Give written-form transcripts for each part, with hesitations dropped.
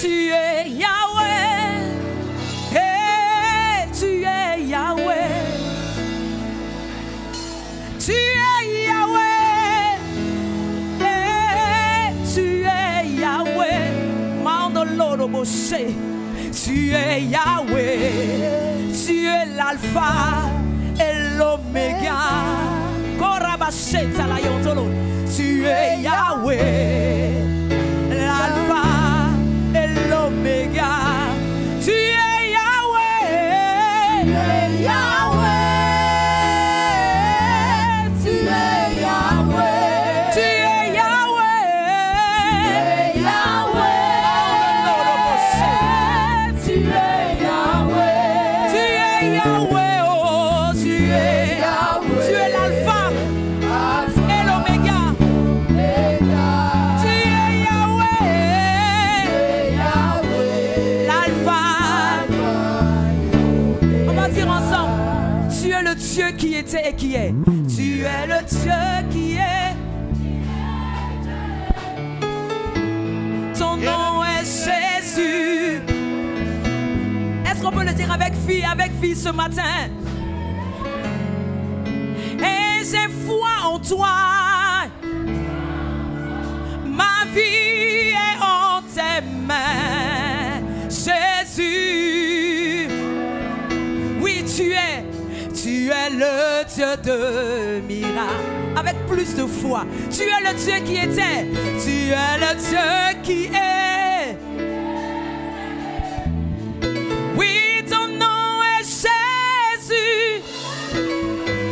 Tu es Yahweh. Hey, tu es Yahweh. Tu es Yahweh. Hey, tu es Yahweh. Mandoloro Moshe. Tu es Yahweh. Tu es l'alpha et l'oméga. Korabasheta la yontolo. Tu es Yahweh. L'alpha et l'oméga. Tu es Yahweh. Tu es Yahweh. Tu es Yahweh. Tu es Yahweh. Tu es Yahweh. Tu es Yahweh. Tu es Yahweh. Oh, tu es Yahweh. Tu es l'alpha et l'oméga. Tu es Yahweh. L'alpha. On va dire ensemble. Tu es le Dieu qui était et qui est. Tu es le Dieu qui est. Ton nom est Jésus. Est-ce qu'on peut le dire avec vie ce matin? Et j'ai foi en toi. Ma vie est en tes mains, Jésus. Oui, tu es le Dieu de miracles. Avec plus de foi, tu es le Dieu qui était, tu es le Dieu qui est. Oui, ton nom est Jésus.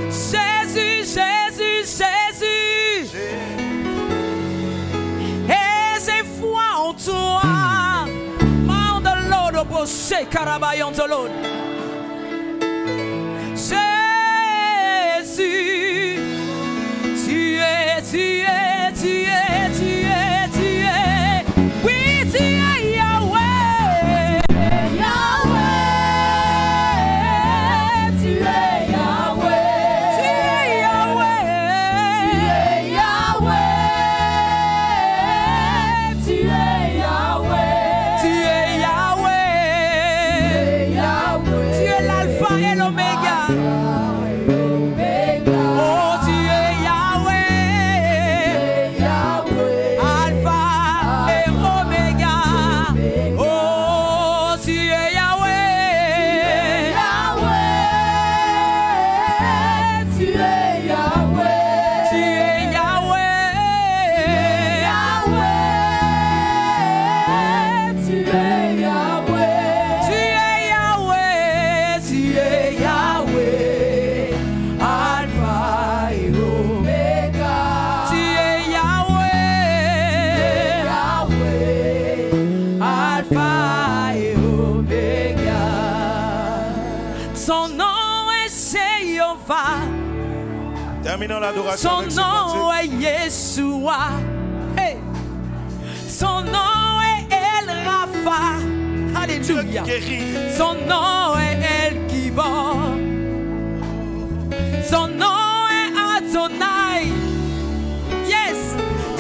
Jésus, Jésus, Jésus. Et j'ai foi en toi. Mandaloro Boshe Karabayantolon. Jésus, tu es, tu es, tu es, tu es, tu es. Oui, tu es Yahweh. Yahweh, tu es Yahweh. Tu es Yahweh. Tu es Yahweh. Tu es Yahweh. Tu es Yahweh. Tu es l'alpha et l'oméga. Oh, tu es Yahweh. Alpha et oméga. Oh, tu es Yahweh. Tu es Yahweh. Tu es Yahweh. Tu es Yahweh. Tu es Yahweh. Tu es Yahweh. Alpha et Oméga. Tu es Yahweh. Alpha et Oméga. Son nom est Jéhovah. Terminons l'adoration. Son avec ce nom cantique. est Yeshua. Hey. Son nom est El Rapha. Dieu Alléluia. qui guérit. Son nom est El Kibor. Son nom est Adonai. Yes.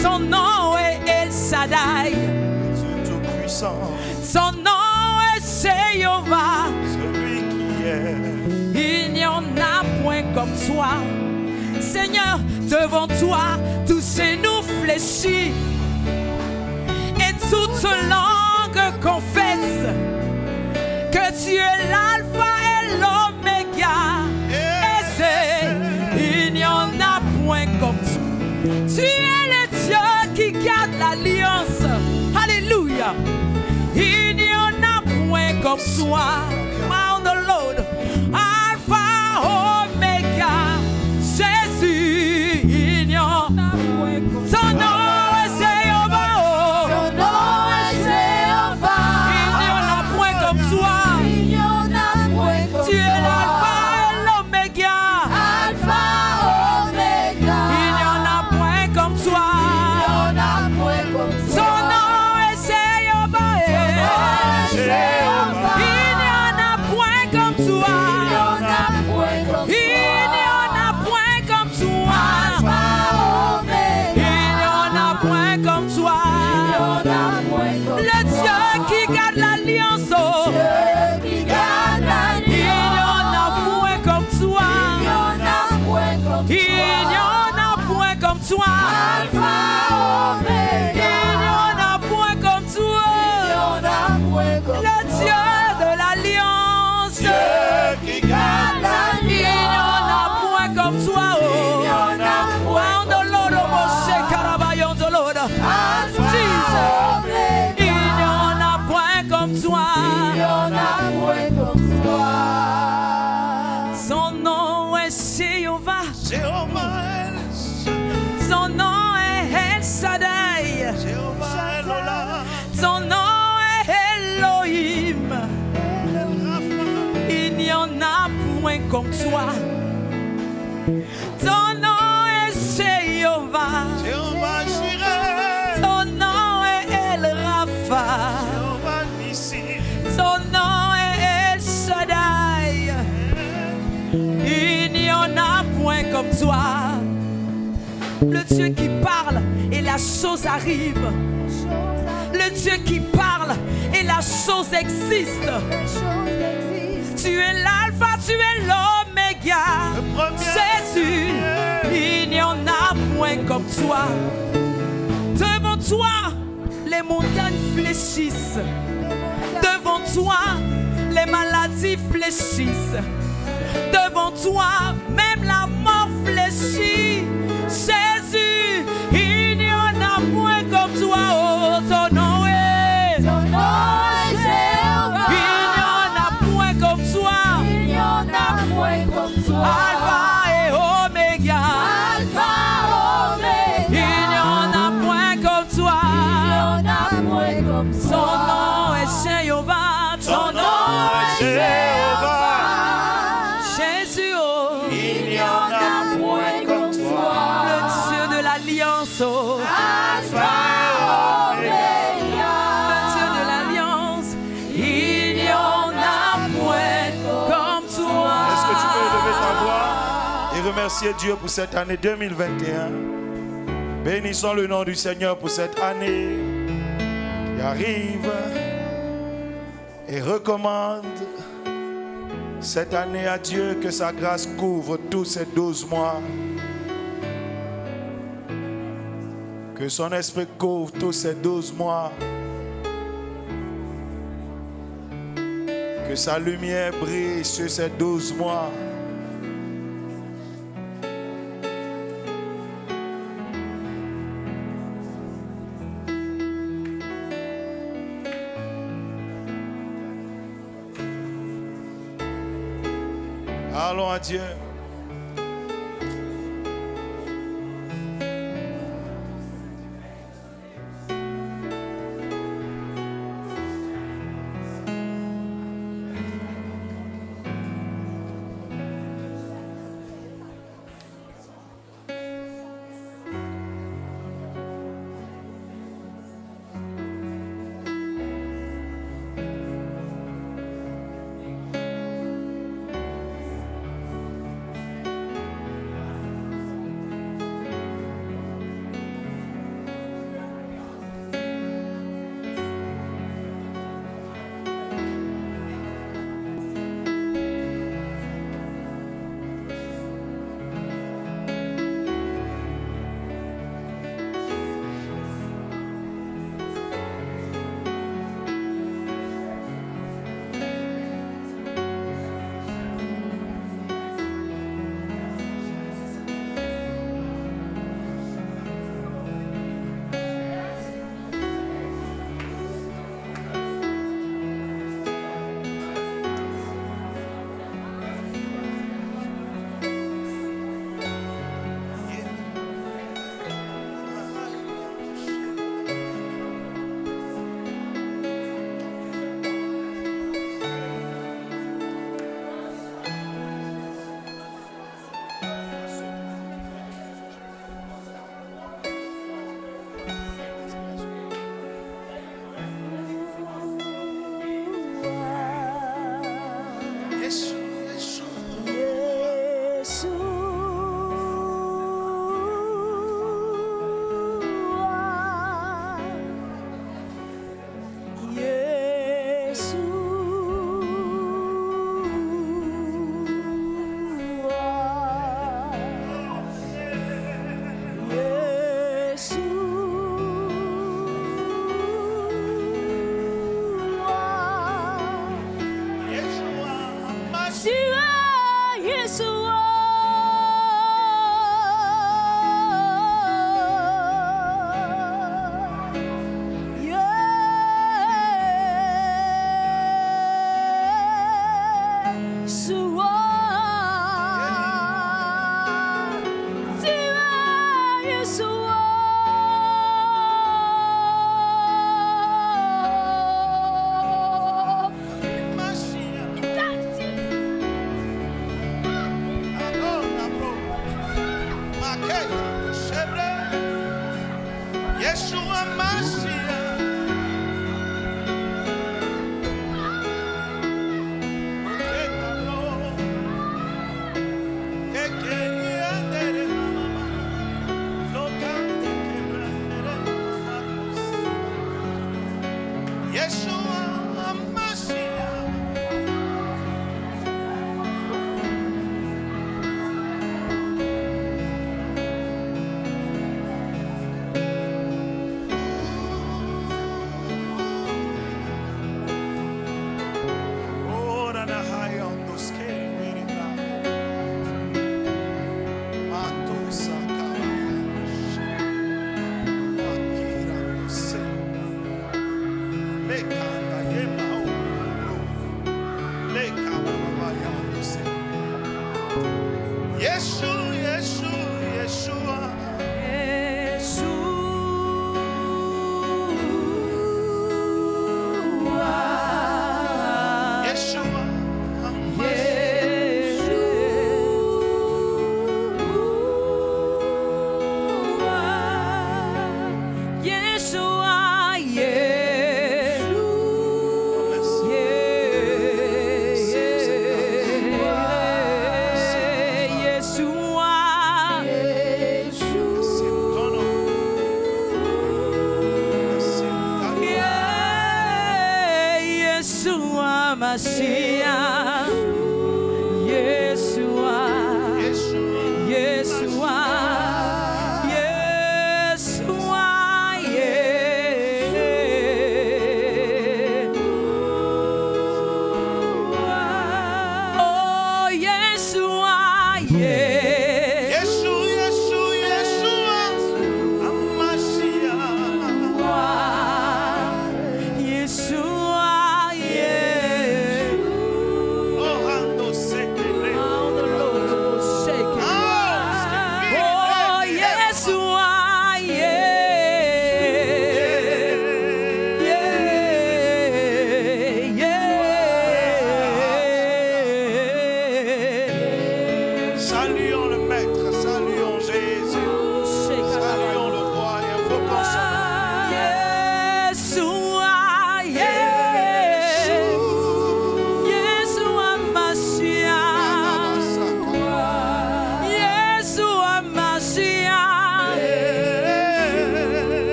Son nom est El Shaddai. Dieu tout-puissant. Son nom est Jéhovah. Celui qui est. Il n'y en a point comme toi. Seigneur, devant toi, tous genoux fléchis et toute langue confesse que tu es l'alpha et l'oméga. Et c'est, il n'y en a point comme toi. Tu es le Dieu qui garde l'alliance. Alléluia. Il n'y en a point comme toi. Mount the Lord. Alpha, Oméga. Jésus, il n'y en a point comme toi. Son nom est Jéhovah. Oh. Ton nom est Jéhovah. Il n'y en a point comme toi. Il n'y en a point comme Tu es toi. l'alpha et l'oméga. Alpha, Oméga. Il n'y en a point comme toi. Il n'y en a point comme toi. Son nom est Jéhovah. Jéhovah. Il n'y en a garde l'alliance, oh. Dieu qui garde l'alliance. Il n'y en a point comme toi. Il y en a point comme Il n'y en a point comme toi. Alpha, Oméga. Il n'y en a point comme toi. Il y en a point comme Le Dieu de l'alliance. Dieu qui garde Il n'y en a point comme toi. Oh. Il y en a point Quando loro mosce carabayon de l'autre. Alpha, Oméga. Il n'y en a point comme toi. Il y en a point comme toi. Son nom est Jéhovah. Jéhovah El Son nom est El Shaddai. Jéhovah El Olam. Son nom est Elohim. Il n'y en a point comme toi. Ton nom est Jéhovah. Jéhovah Jireh. Ton nom est El Rapha. Jéhovah Nissi. Son nom est El Shaddai. Il n'y en a point comme toi. Le Dieu qui parle et la chose arrive. Le Dieu qui parle et la chose existe. Tu es l'alpha, tu es l'oméga. Le premier. Jésus, il n'y en a point comme toi. Devant toi, les montagnes fléchissent. Devant toi, les maladies fléchissent. Devant toi, même la mort fléchit. Jésus, il n'y en a point comme toi. Oh, ton nom est. Ton nom est Jéhovah. Il n'y en a point comme toi. Il y en a point comme toi. Alpha et Oméga. Alpha, Oméga. Il n'y en a point comme toi. Il y en a point comme toi. Son nom est Jéhovah. Son nom est Jéhovah. Jésus, oh. Il n'y en a point comme toi. Le Dieu de l'alliance, oh. Alpha, Oméga. Le Dieu de l'alliance. Il n'y en a point comme toi. Est-ce que tu peux lever ta voix et remercier Dieu pour cette année 2021? Bénissons le nom du Seigneur pour cette année qui arrive et recommande cette année à Dieu, que sa grâce couvre tous ces 12 mois. Que son esprit couvre tous ces 12 mois. Que sa lumière brille sur ces 12 mois. Allons à Dieu.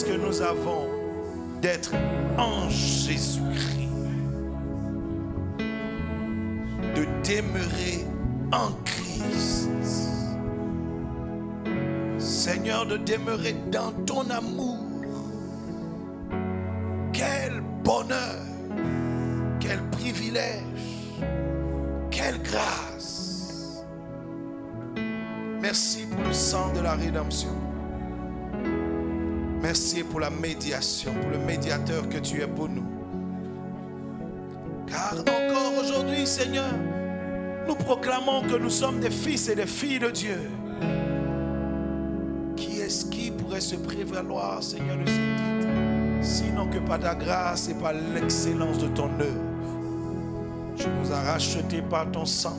Que nous avons d'être en Jésus-Christ, de demeurer en Christ. Seigneur, de demeurer dans ton amour. Quel bonheur, quel privilège, quelle grâce. Merci pour le sang de la rédemption. Merci pour la médiation, pour le médiateur que tu es pour nous. Car encore aujourd'hui, Seigneur, nous proclamons que nous sommes des fils et des filles de Dieu. Qui est-ce qui pourrait se prévaloir, Seigneur, de ce titre? Sinon que par ta grâce et par l'excellence de ton œuvre, tu nous as rachetés par ton sang.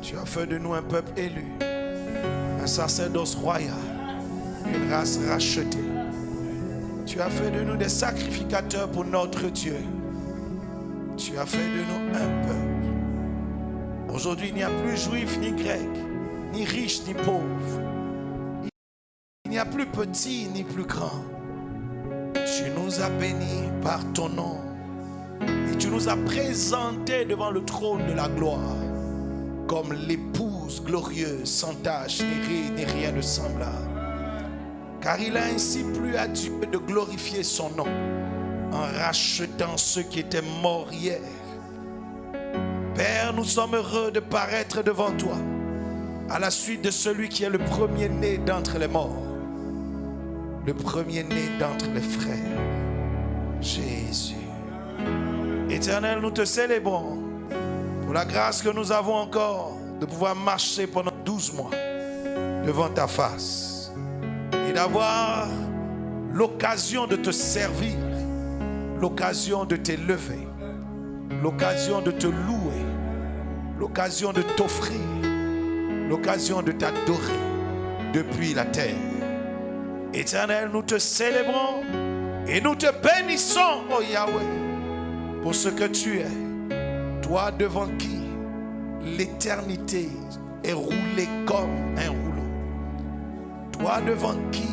Tu as fait de nous un peuple élu, un sacerdoce royal, une race rachetée. Tu as fait de nous des sacrificateurs pour notre Dieu. Tu as fait de nous un peuple. Aujourd'hui, il n'y a plus juif ni grec, ni riche ni pauvre. Il n'y a plus petit ni plus grand. Tu nous as bénis par ton nom. Et tu nous as présentés devant le trône de la gloire comme l'épouse glorieuse, sans tache, ni ride, ni rien de semblable. Car il a ainsi plu à Dieu de glorifier son nom en rachetant ceux qui étaient morts hier. Père, nous sommes heureux de paraître devant toi à la suite de celui qui est le premier-né d'entre les morts, le premier-né d'entre les frères, Jésus. Éternel, nous te célébrons pour la grâce que nous avons encore de pouvoir marcher pendant 12 mois devant ta face et d'avoir l'occasion de te servir, l'occasion de t'élever, l'occasion de te louer, l'occasion de t'offrir, l'occasion de t'adorer depuis la terre. Éternel, nous te célébrons et nous te bénissons, oh Yahweh, pour ce que tu es. Toi devant qui l'éternité est roulée comme un rouleau. Toi devant qui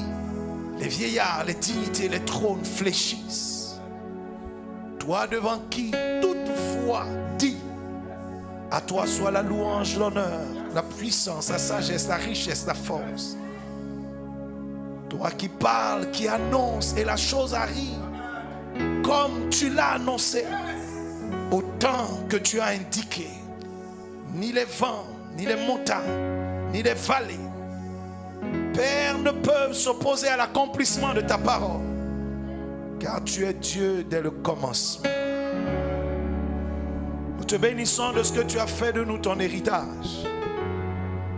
les vieillards, les dignités, les trônes fléchissent. Toi devant qui toute foi dit: à toi soit la louange, l'honneur, la puissance, la sagesse, la richesse, la force. Toi qui parles, qui annonce et la chose arrive comme tu l'as annoncé, au temps que tu as indiqué. Ni les vents, ni les montagnes, ni les vallées, Père, ne peuvent s'opposer à l'accomplissement de ta parole, car tu es Dieu dès le commencement. Nous te bénissons de ce que tu as fait de nous ton héritage,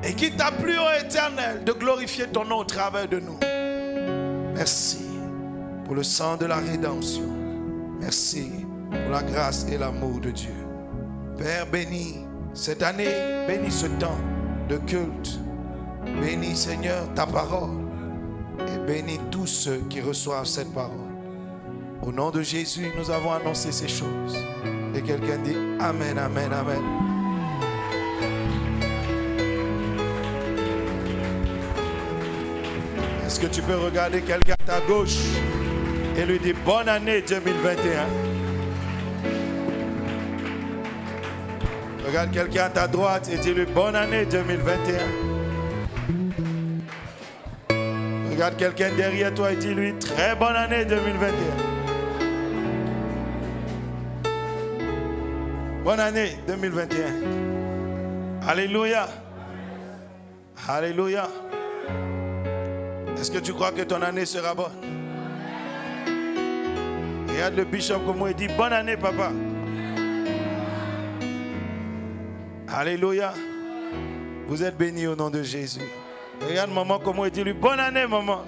et qu'il t'a plu, ô Éternel, de glorifier ton nom au travers de nous. Merci pour le sang de la rédemption. Merci pour la grâce et l'amour de Dieu. Père, bénis cette année, bénis ce temps de culte. Bénis, Seigneur, ta parole, et bénis tous ceux qui reçoivent cette parole. Au nom de Jésus, nous avons annoncé ces choses. Et quelqu'un dit Amen, Amen, Amen. Est-ce que tu peux regarder quelqu'un à ta gauche et lui dire bonne année 2021? Regarde quelqu'un à ta droite et dis-lui bonne année 2021. Regarde quelqu'un derrière toi et dis-lui très bonne année 2021. Bonne année 2021. Alléluia. Alléluia. Est-ce que tu crois que ton année sera bonne? Regarde le bishop comme moi, il dit bonne année papa. Alléluia. Vous êtes bénis au nom de Jésus. Regarde maman comme moi, il dit lui bonne année maman.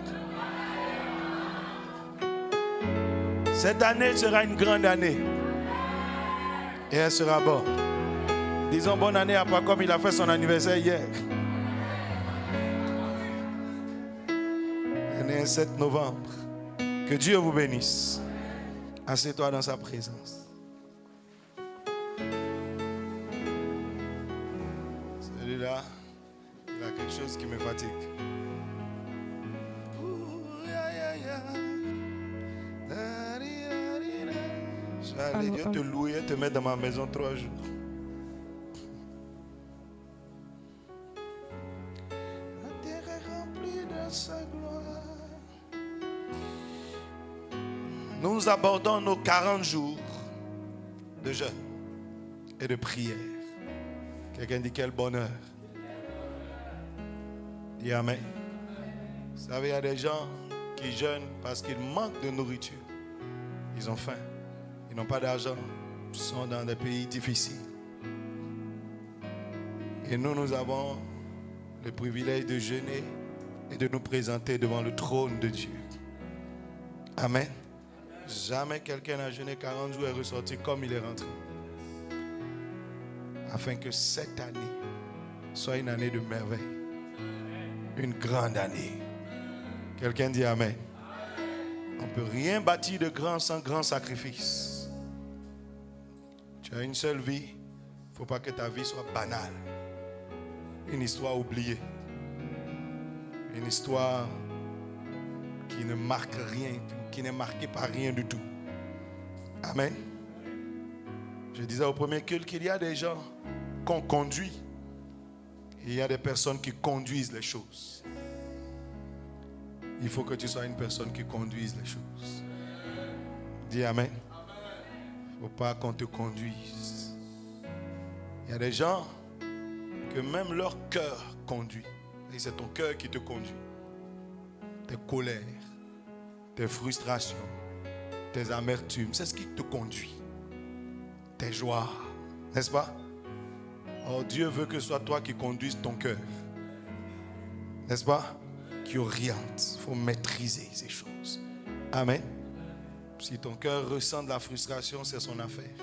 Cette année sera une grande année. Et elle sera bonne. Disons bonne année à pas comme il a fait son anniversaire hier. On est le 7 novembre. Que Dieu vous bénisse. Assieds-toi dans sa présence. Celui-là, il a quelque chose qui me fatigue. Je vais aller Dieu te louer et te mettre dans ma maison 3 jours. La terre est remplie de sa gloire. Nous abordons nos 40 jours de jeûne et de prière. Quelqu'un dit quel bonheur. Dis amen. Vous savez, il y a des gens qui jeûnent parce qu'ils manquent de nourriture. Ils ont faim. Ils n'ont pas d'argent. Ils sont dans des pays difficiles. Et nous avons le privilège de jeûner et de nous présenter devant le trône de Dieu. Amen. Jamais quelqu'un n'a jeûné 40 jours et est ressorti comme il est rentré. Afin que cette année soit une année de merveille. Une grande année. Quelqu'un dit Amen. On ne peut rien bâtir de grand sans grand sacrifice. Tu as une seule vie. Il ne faut pas que ta vie soit banale. Une histoire oubliée. Une histoire qui ne marque rien, qui n'est marquée par rien du tout. Amen. Je disais au premier culte qu'il y a des gens qu'on conduit. Et il y a des personnes qui conduisent les choses. Il faut que tu sois une personne qui conduise les choses. Dis Amen. Il ne faut pas qu'on te conduise. Il y a des gens que même leur cœur conduit. Et c'est ton cœur qui te conduit. Tes colères, tes frustrations, tes amertumes, c'est ce qui te conduit. Tes joies, n'est-ce pas? Oh, Dieu veut que ce soit toi qui conduises ton cœur. N'est-ce pas? Qui oriente. Il faut maîtriser ces choses. Amen. Si ton cœur ressent de la frustration, c'est son affaire.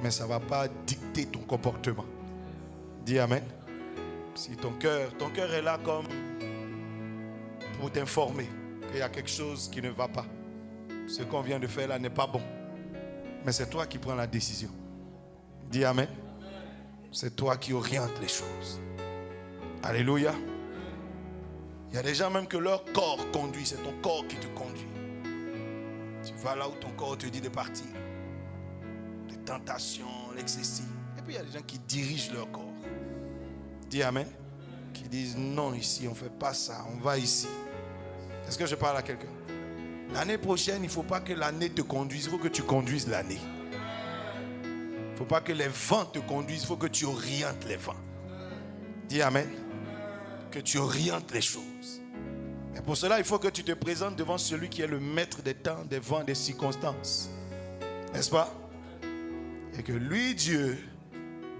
Mais ça ne va pas dicter ton comportement. Dis Amen. Si ton cœur est là comme pour t'informer qu'il y a quelque chose qui ne va pas. Ce qu'on vient de faire là n'est pas bon. Mais c'est toi qui prends la décision. Dis Amen. C'est toi qui orientes les choses. Alléluia. Il y a des gens même que leur corps conduit. C'est ton corps qui te conduit. Tu vas là où ton corps te dit de partir. Les tentations, l'excessif. Et puis il y a des gens qui dirigent leur corps. Dis Amen. Qui disent non ici, on ne fait pas ça, on va ici. Est-ce que je parle à quelqu'un? L'année prochaine, il ne faut pas que l'année te conduise, il faut que tu conduises l'année. Il ne faut pas que les vents te conduisent, il faut que tu orientes les vents. Dis Amen. Que tu orientes les choses. Et pour cela, il faut que tu te présentes devant celui qui est le maître des temps, des vents, des circonstances. N'est-ce pas? Et que lui, Dieu,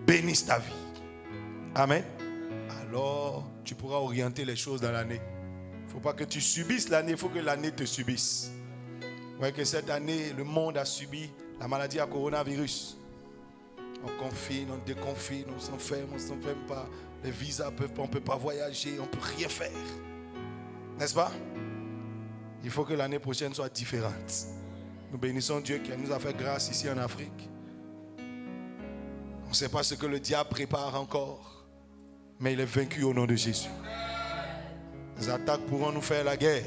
bénisse ta vie. Amen. Alors, tu pourras orienter les choses dans l'année. Il ne faut pas que tu subisses l'année, il faut que l'année te subisse. Vous voyez que cette année, le monde a subi la maladie à coronavirus. On confine, on déconfine, on s'enferme pas. Les visas, on ne peut pas voyager, on ne peut rien faire. N'est-ce pas? Il faut que l'année prochaine soit différente. Nous bénissons Dieu qui nous a fait grâce ici en Afrique. On ne sait pas ce que le diable prépare encore. Mais il est vaincu au nom de Jésus. Les attaques pourront nous faire la guerre.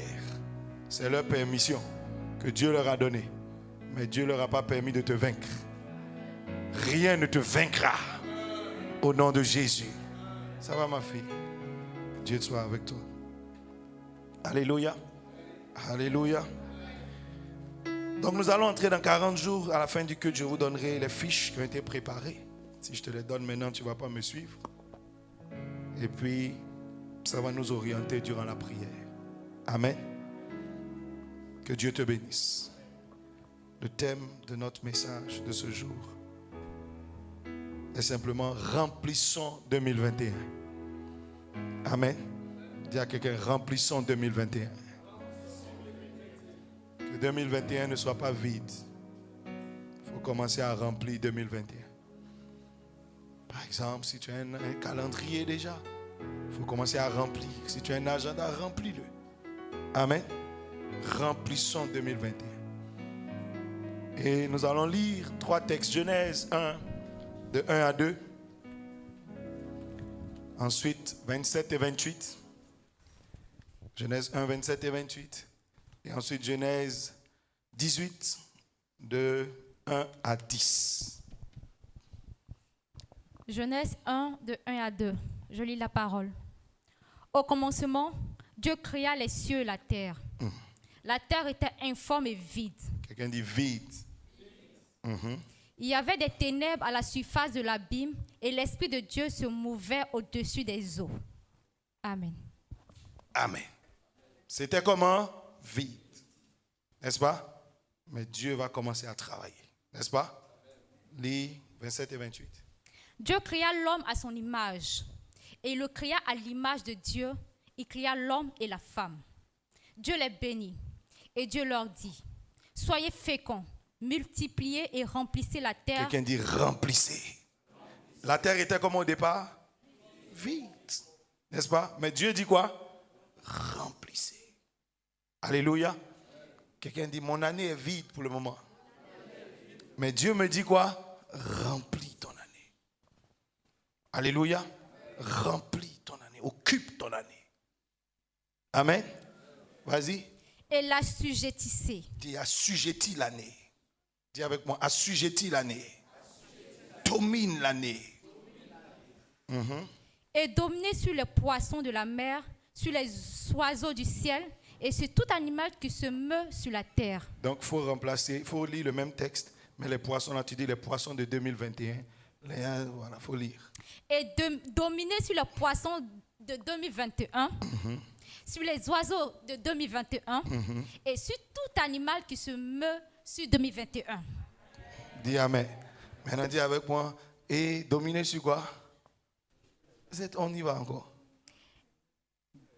C'est leur permission que Dieu leur a donnée. Mais Dieu ne leur a pas permis de te vaincre. Rien ne te vaincra au nom de Jésus. Ça va ma fille? Dieu soit avec toi. Alléluia. Alléluia. Donc nous allons entrer dans 40 jours. À la fin du culte, je vous donnerai les fiches qui ont été préparées. Si je te les donne maintenant, tu ne vas pas me suivre. Et puis, ça va nous orienter durant la prière. Amen. Que Dieu te bénisse. Le thème de notre message de ce jour est simplement remplissons 2021. Amen. Dis à quelqu'un, remplissons 2021. Que 2021 ne soit pas vide. Il faut commencer à remplir 2021. Par exemple, si tu as un calendrier déjà, il faut commencer à remplir. Si tu as un agenda, remplis-le. Amen. Remplissons 2021. Et nous allons lire 3 textes. Genèse 1, de 1 à 2. Ensuite, 27 et 28. Genèse 1, 27 et 28. Et ensuite, Genèse 18, de 1 à 10. Genèse 1, de 1 à 2. Je lis la parole. Au commencement, Dieu créa les cieux et la terre. La terre était informe et vide. Quelqu'un dit vide. Il y avait des ténèbres à la surface de l'abîme et l'Esprit de Dieu se mouvait au-dessus des eaux. Amen. Amen. C'était comment? Vide. N'est-ce pas? Mais Dieu va commencer à travailler. N'est-ce pas? Lis 27 et 28. Dieu créa l'homme à son image. Et il le créa à l'image de Dieu. Il créa l'homme et la femme. Dieu les bénit. Et Dieu leur dit, Soyez féconds, multipliez et remplissez la terre. Quelqu'un dit remplissez. La terre était comme au départ? Vide. N'est-ce pas? Mais Dieu dit quoi? Remplissez. Alléluia. Quelqu'un dit mon année est vide pour le moment. Mais Dieu me dit quoi? Remplis ton année. Alléluia. Remplis ton année. Occupe ton année. Amen. Vas-y. Et l'assujettissez. Dis assujettis l'année. Dis avec moi, assujettis l'année. Domine l'année. Et dominez sur les poissons de la mer, sur les oiseaux du ciel et sur tout animal qui se meut sur la terre. Donc il faut remplacer, il faut lire le même texte, mais les poissons, là tu dis les poissons de 2021. Voilà, il faut lire. Et dominez sur les poissons de 2021, sur les oiseaux de 2021 et sur tout animal qui se meut sur 2021. Dis amen. Maintenant dis avec moi, et dominer sur quoi? On y va encore.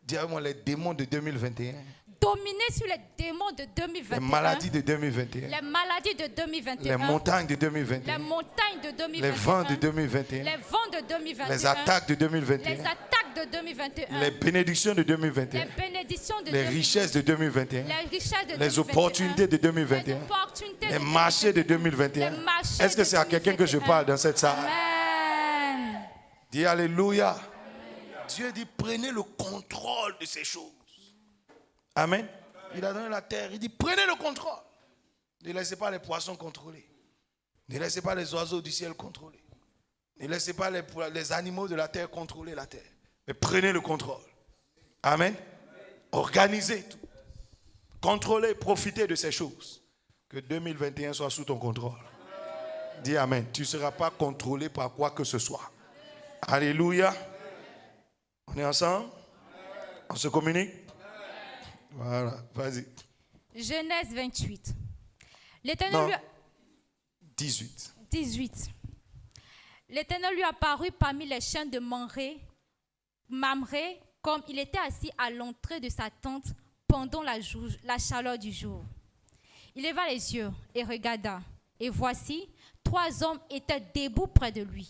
Dis avec moi les démons de 2021. Dominer sur les démons de 2021. Les maladies de 2021. Les maladies de 2021. Les montagnes de 2021. Les montagnes de 2021. Les vents de 2021. Les vents de 2021. Les attaques de 2021. Les attaques de 2021. Les bénédictions de 2021. Les bénédictions de les 2021. richesses de 2021. Les richesses de 2021. Les opportunités de 2021. Les marchés de 2021. Est-ce que c'est à quelqu'un que je parle dans cette salle? Amen. Dis alléluia. Amen. Dieu dit prenez le contrôle de ces choses. Amen. Il a donné la terre. Il dit prenez le contrôle. Ne laissez pas les poissons contrôler. Ne laissez pas les oiseaux du ciel contrôler. Ne laissez pas les animaux de la terre contrôler la terre. Mais prenez le contrôle. Amen. Organisez tout. Contrôlez, profitez de ces choses. Que 2021 soit sous ton contrôle. Dis amen. Tu ne seras pas contrôlé par quoi que ce soit. Alléluia. On est ensemble? On se communique? Voilà, vas-y. Genèse 28. L'Éternel lui a... 18. L'Éternel lui apparut parmi les chaînes de Mamré, comme il était assis à l'entrée de sa tente pendant la chaleur du jour. Il leva les yeux et regarda, et voici, 3 hommes étaient debout près de lui.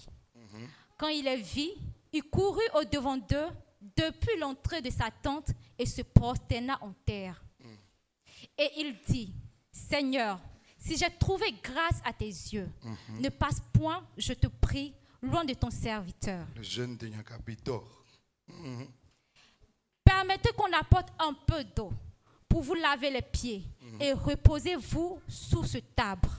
Quand il les vit, il courut au-devant d'eux depuis l'entrée de sa tente et se prosterna en terre. Et il dit, Seigneur, si j'ai trouvé grâce à tes yeux, ne passe point, je te prie, loin de ton serviteur. Le jeune de Nyakabitor. Permettez qu'on apporte un peu d'eau pour vous laver les pieds et reposez-vous sous ce arbre.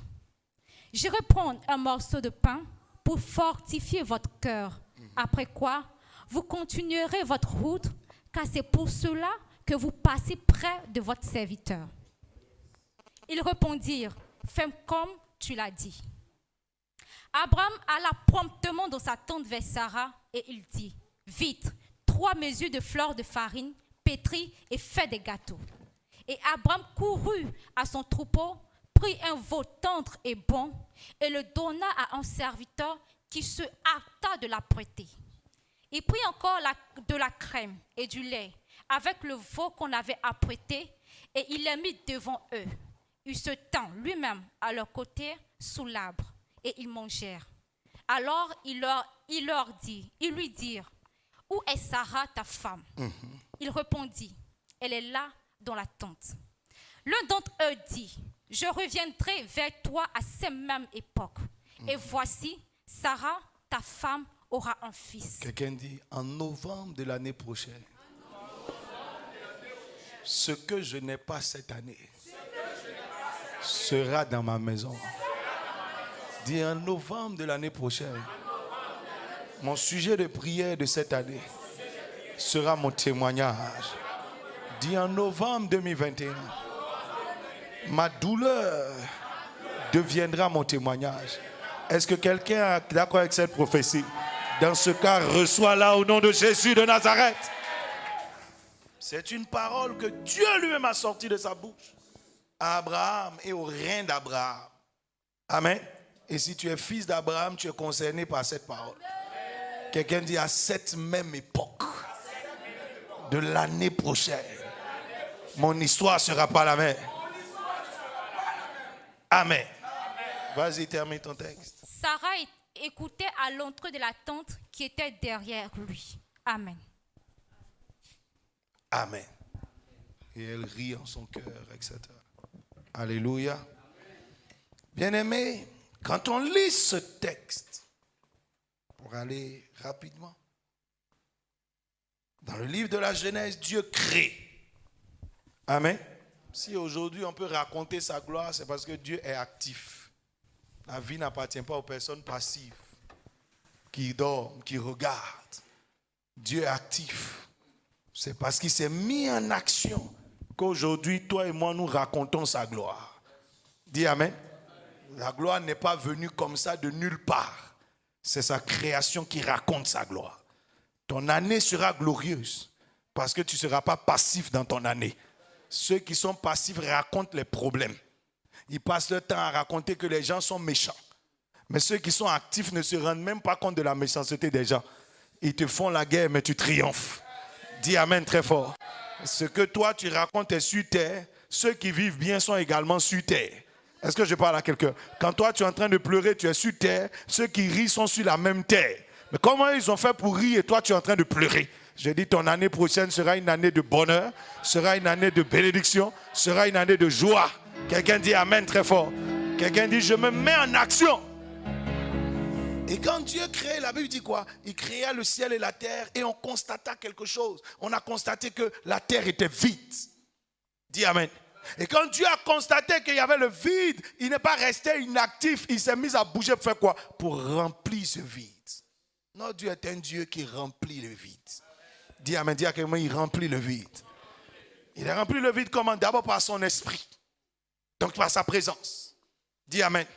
J'irai prendre un morceau de pain pour fortifier votre cœur. Après quoi, vous continuerez votre route, car c'est pour cela que vous passez près de votre serviteur. Ils répondirent, fais comme tu l'as dit. Abraham alla promptement dans sa tente vers Sarah et il dit, vite, 3 mesures de fleur de farine, pétris et fais des gâteaux. Et Abraham courut à son troupeau, prit un veau tendre et bon et le donna à un serviteur qui se hâta de l'apprêter. Il prit encore de la crème et du lait avec le veau qu'on avait apprêté et il les mit devant eux. Il se tint lui-même à leur côté sous l'arbre et ils mangèrent. Alors il lui dirent, où est Sarah ta femme? Il répondit, elle est là dans la tente. L'un d'entre eux dit, je reviendrai vers toi à cette même époque. Et voici, Sarah, ta femme, aura un fils. Quelqu'un dit, en novembre de l'année prochaine, ce que je n'ai pas cette année sera dans ma maison. Dis, en novembre de l'année prochaine, mon sujet de prière de cette année sera mon témoignage. Dis, en novembre 2021, ma douleur deviendra mon témoignage. Est-ce que quelqu'un est d'accord avec cette prophétie? Dans ce cas, reçois-la au nom de Jésus de Nazareth. C'est une parole que Dieu lui-même a sortie de sa bouche à Abraham et au rein d'Abraham. Amen. Et si tu es fils d'Abraham, tu es concerné par cette parole. Quelqu'un dit à cette même époque de l'année prochaine, mon histoire ne sera pas la même. Amen. Vas-y, termine ton texte. Sarah écoutait à l'entrée de la tente qui était derrière lui. Amen. Amen. Et elle rit en son cœur, etc. Alléluia. Bien-aimés, quand on lit ce texte, pour aller rapidement, dans le livre de la Genèse, Dieu crée. Amen. Si aujourd'hui on peut raconter sa gloire, c'est parce que Dieu est actif. La vie n'appartient pas aux personnes passives, qui dorment, qui regardent. Dieu est actif. C'est parce qu'il s'est mis en action qu'aujourd'hui, toi et moi, nous racontons sa gloire. Dis Amen. La gloire n'est pas venue comme ça de nulle part. C'est sa création qui raconte sa gloire. Ton année sera glorieuse parce que tu ne seras pas passif dans ton année. Ceux qui sont passifs racontent les problèmes. Ils passent leur temps à raconter que les gens sont méchants. Mais ceux qui sont actifs ne se rendent même pas compte de la méchanceté des gens. Ils te font la guerre, mais tu triomphes. Dis Amen très fort. Ce que toi tu racontes est sur terre. Ceux qui vivent bien sont également sur terre. Est-ce que je parle à quelqu'un? Quand toi tu es en train de pleurer, tu es sur terre. Ceux qui rient sont sur la même terre. Mais comment ils ont fait pour rire et toi tu es en train de pleurer? Je dis ton année prochaine sera une année de bonheur, sera une année de bénédiction, sera une année de joie. Quelqu'un dit Amen très fort. Quelqu'un dit je me mets en action. Et quand Dieu crée, la Bible dit quoi? Il créa le ciel et la terre et on constata quelque chose. On a constaté que la terre était vide. Dis Amen. Et quand Dieu a constaté qu'il y avait le vide, il n'est pas resté inactif. Il s'est mis à bouger pour faire quoi? Pour remplir ce vide. Notre Dieu est un Dieu qui remplit le vide. Dis Amen. Dis à quelqu'un, il remplit le vide. Il a rempli le vide comment? D'abord par son esprit. Donc par sa présence. Dis Amen.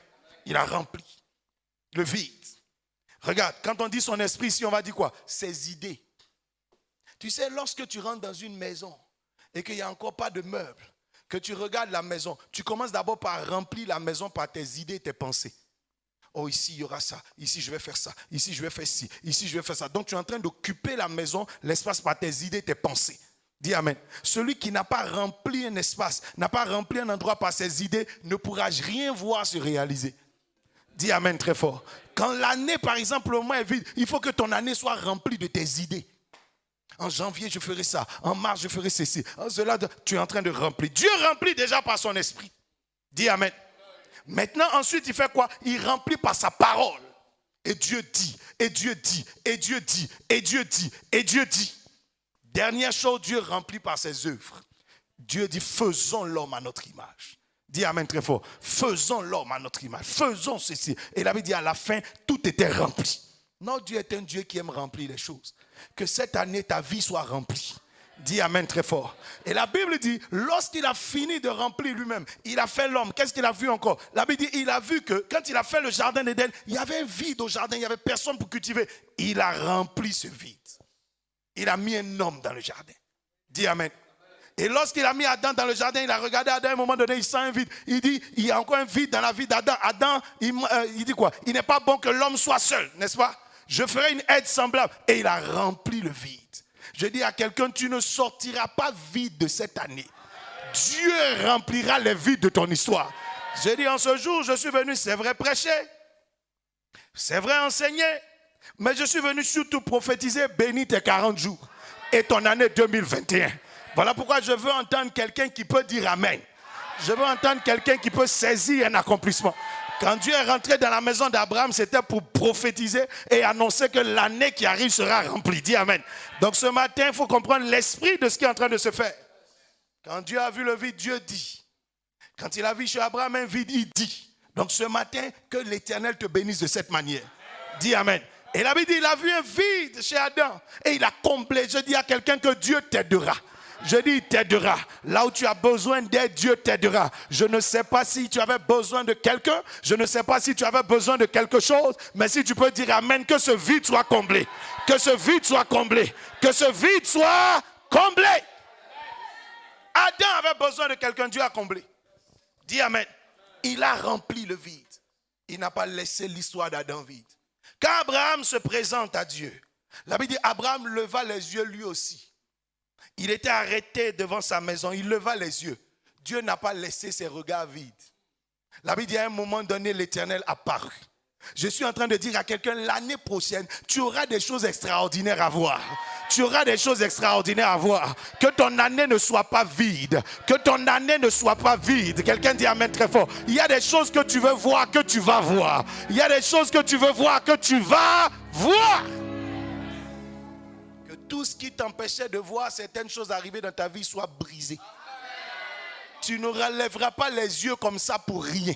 Il a rempli le vide. Regarde, quand on dit son esprit ici, on va dire quoi? Ses idées. Tu sais, lorsque tu rentres dans une maison et qu'il n'y a encore pas de meubles, que tu regardes la maison, tu commences d'abord par remplir la maison par tes idées et tes pensées. Oh, ici, il y aura ça. Ici, je vais faire ça. Ici, je vais faire ci. Ici, je vais faire ça. Donc, tu es en train d'occuper la maison, l'espace par tes idées, tes pensées. Dis Amen. Celui qui n'a pas rempli un espace, n'a pas rempli un endroit par ses idées, ne pourra rien voir se réaliser. Dis Amen très fort. Quand l'année, par exemple, le mois est vide, il faut que ton année soit remplie de tes idées. En janvier, je ferai ça. En mars, je ferai ceci. En cela, tu es en train de remplir. Dieu remplit déjà par son esprit. Dis Amen. Maintenant, ensuite, il fait quoi? Il remplit par sa parole. Et Dieu dit, et Dieu dit, et Dieu dit, et Dieu dit, et Dieu dit. Dernière chose, Dieu remplit par ses œuvres. Dieu dit, faisons l'homme à notre image. Dis Amen très fort. Faisons l'homme à notre image. Faisons ceci. Et la Bible dit à la fin, tout était rempli. Notre Dieu est un Dieu qui aime remplir les choses. Que cette année, ta vie soit remplie. Dis Amen très fort. Et la Bible dit, lorsqu'il a fini de remplir lui-même, il a fait l'homme. Qu'est-ce qu'il a vu encore? La Bible dit, il a vu que quand il a fait le jardin d'Éden, il y avait un vide au jardin, il n'y avait personne pour cultiver. Il a rempli ce vide. Il a mis un homme dans le jardin. Dis Amen. Et lorsqu'il a mis Adam dans le jardin, il a regardé Adam, à un moment donné, il sent un vide. Il dit, il y a encore un vide dans la vie d'Adam. Adam, il dit quoi? Il n'est pas bon que l'homme soit seul, n'est-ce pas? Je ferai une aide semblable. Et il a rempli le vide. Je dis à quelqu'un, tu ne sortiras pas vide de cette année. Dieu remplira les vides de ton histoire. Je dis, en ce jour, je suis venu, c'est vrai, prêcher. C'est vrai, enseigner. Mais je suis venu surtout prophétiser, bénis tes 40 jours. Et ton année 2021. Voilà pourquoi je veux entendre quelqu'un qui peut dire Amen. Je veux entendre quelqu'un qui peut saisir un accomplissement. Quand Dieu est rentré dans la maison d'Abraham, c'était pour prophétiser et annoncer que l'année qui arrive sera remplie. Dis Amen. Donc ce matin, il faut comprendre l'esprit de ce qui est en train de se faire. Quand Dieu a vu le vide, Dieu dit. Quand il a vu chez Abraham un vide, il dit. Donc ce matin, que l'Éternel te bénisse de cette manière. Dis Amen. Et la Bible dit, il a vu un vide chez Adam et il a comblé. Je dis à quelqu'un que Dieu t'aidera. Je dis, il t'aidera. Là où tu as besoin d'aide, Dieu t'aidera. Je ne sais pas si tu avais besoin de quelqu'un. Je ne sais pas si tu avais besoin de quelque chose. Mais si tu peux dire Amen, que ce vide soit comblé. Que ce vide soit comblé. Que ce vide soit comblé. Adam avait besoin de quelqu'un, Dieu a comblé. Dis Amen. Il a rempli le vide. Il n'a pas laissé l'histoire d'Adam vide. Quand Abraham se présente à Dieu, la Bible dit, Abraham leva les yeux lui aussi. Il était arrêté devant sa maison, il leva les yeux. Dieu n'a pas laissé ses regards vides. La Bible dit à un moment donné, l'Éternel apparut. Je suis en train de dire à quelqu'un, l'année prochaine, tu auras des choses extraordinaires à voir. Tu auras des choses extraordinaires à voir. Que ton année ne soit pas vide. Que ton année ne soit pas vide. Quelqu'un dit amen très fort. Il y a des choses que tu veux voir, que tu vas voir. Il y a des choses que tu veux voir, que tu vas voir. Que tout ce qui t'empêchait de voir certaines choses arriver dans ta vie soit brisé. Tu ne relèveras pas les yeux comme ça pour rien.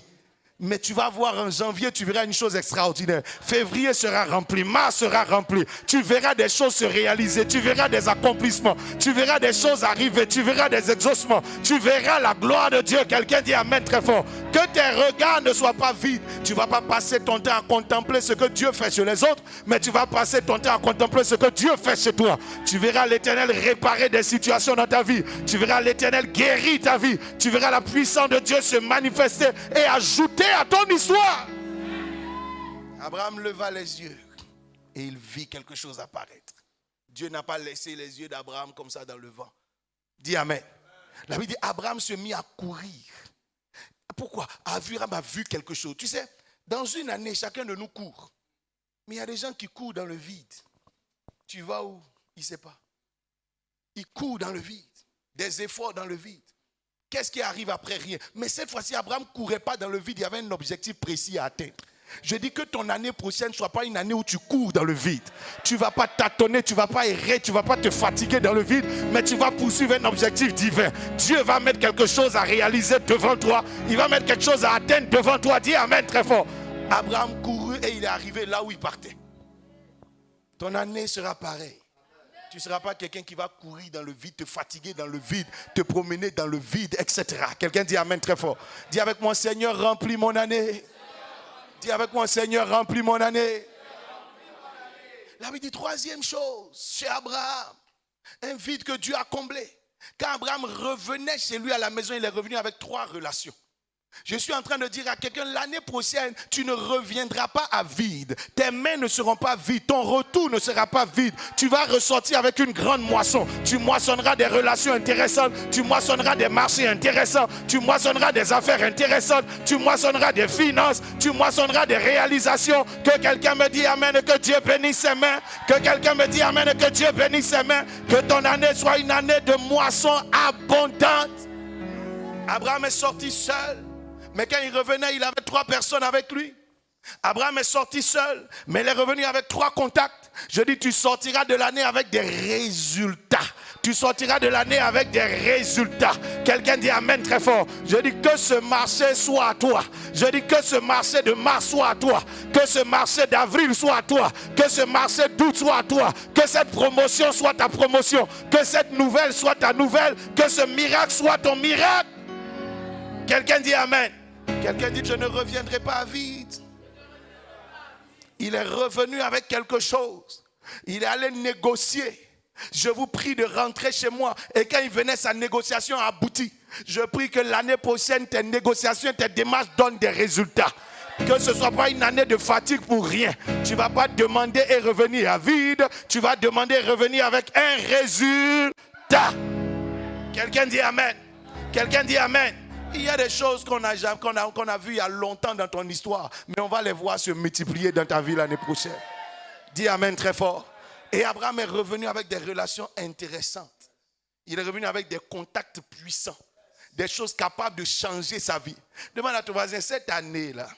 Mais tu vas voir en janvier, tu verras une chose extraordinaire. Février sera rempli, mars sera rempli. Tu verras des choses se réaliser, tu verras des accomplissements, tu verras des choses arriver, tu verras des exaucements, tu verras la gloire de Dieu. Quelqu'un dit amen très fort. Que tes regards ne soient pas vides. Tu ne vas pas passer ton temps à contempler ce que Dieu fait chez les autres, mais tu vas passer ton temps à contempler ce que Dieu fait chez toi. Tu verras l'Éternel réparer des situations dans ta vie. Tu verras l'Éternel guérir ta vie. Tu verras la puissance de Dieu se manifester et ajouter à ton histoire. Abraham leva les yeux et il vit quelque chose apparaître. Dieu n'a pas laissé les yeux d'Abraham comme ça dans le vent. Dis amen. La Bible dit Abraham se mit à courir. Pourquoi? Abraham a vu quelque chose. Tu sais, dans une année, chacun de nous court. Mais il y a des gens qui courent dans le vide. Tu vas où? Il ne sait pas. Ils courent dans le vide. Des efforts dans le vide. Qu'est-ce qui arrive après? Rien. Mais cette fois-ci, Abraham ne courait pas dans le vide. Il y avait un objectif précis à atteindre. Je dis que ton année prochaine ne soit pas une année où tu cours dans le vide. Tu ne vas pas tâtonner, tu ne vas pas errer, tu ne vas pas te fatiguer dans le vide, mais tu vas poursuivre un objectif divin. Dieu va mettre quelque chose à réaliser devant toi. Il va mettre quelque chose à atteindre devant toi. Dis amen très fort. Abraham courut et il est arrivé là où il partait. Ton année sera pareille. Tu ne seras pas quelqu'un qui va courir dans le vide, te fatiguer dans le vide, te promener dans le vide, etc. Quelqu'un dit amen très fort. Dis avec moi, Seigneur, remplis mon année. Dis avec moi, Seigneur, remplis mon année. La Bible dit troisième chose, chez Abraham, un vide que Dieu a comblé. Quand Abraham revenait chez lui à la maison, il est revenu avec 3 relations. Je suis en train de dire à quelqu'un, l'année prochaine, tu ne reviendras pas à vide. Tes mains ne seront pas vides. Ton retour ne sera pas vide. Tu vas ressortir avec une grande moisson. Tu moissonneras des relations intéressantes. Tu moissonneras des marchés intéressants. Tu moissonneras des affaires intéressantes. Tu moissonneras des finances. Tu moissonneras des réalisations. Que quelqu'un me dise amen et que Dieu bénisse ses mains. Que quelqu'un me dise amen et que Dieu bénisse ses mains. Que ton année soit une année de moisson abondante. Abraham est sorti seul. Mais quand il revenait, il avait 3 personnes avec lui. Abraham est sorti seul, mais il est revenu avec 3 contacts. Je dis, tu sortiras de l'année avec des résultats. Tu sortiras de l'année avec des résultats. Quelqu'un dit amen très fort. Je dis que ce marché soit à toi. Je dis que ce marché de mars soit à toi. Que ce marché d'avril soit à toi. Que ce marché d'août soit à toi. Que cette promotion soit ta promotion. Que cette nouvelle soit ta nouvelle. Que ce miracle soit ton miracle. Quelqu'un dit amen. Quelqu'un dit, je ne reviendrai pas à vide. Il est revenu avec quelque chose. Il est allé négocier. Je vous prie de rentrer chez moi. Et quand il venait, sa négociation a abouti. Je prie que l'année prochaine, tes négociations, tes démarches donnent des résultats. Que ce ne soit pas une année de fatigue pour rien. Tu ne vas pas demander et revenir à vide. Tu vas demander et revenir avec un résultat. Quelqu'un dit amen. Quelqu'un dit amen. Il y a des choses qu'on a vues il y a longtemps dans ton histoire, mais on va les voir se multiplier dans ta vie l'année prochaine. Dis amen très fort. Et Abraham est revenu avec des relations intéressantes. Il est revenu avec des contacts puissants, des choses capables de changer sa vie. Demande à ton voisin, cette année-là,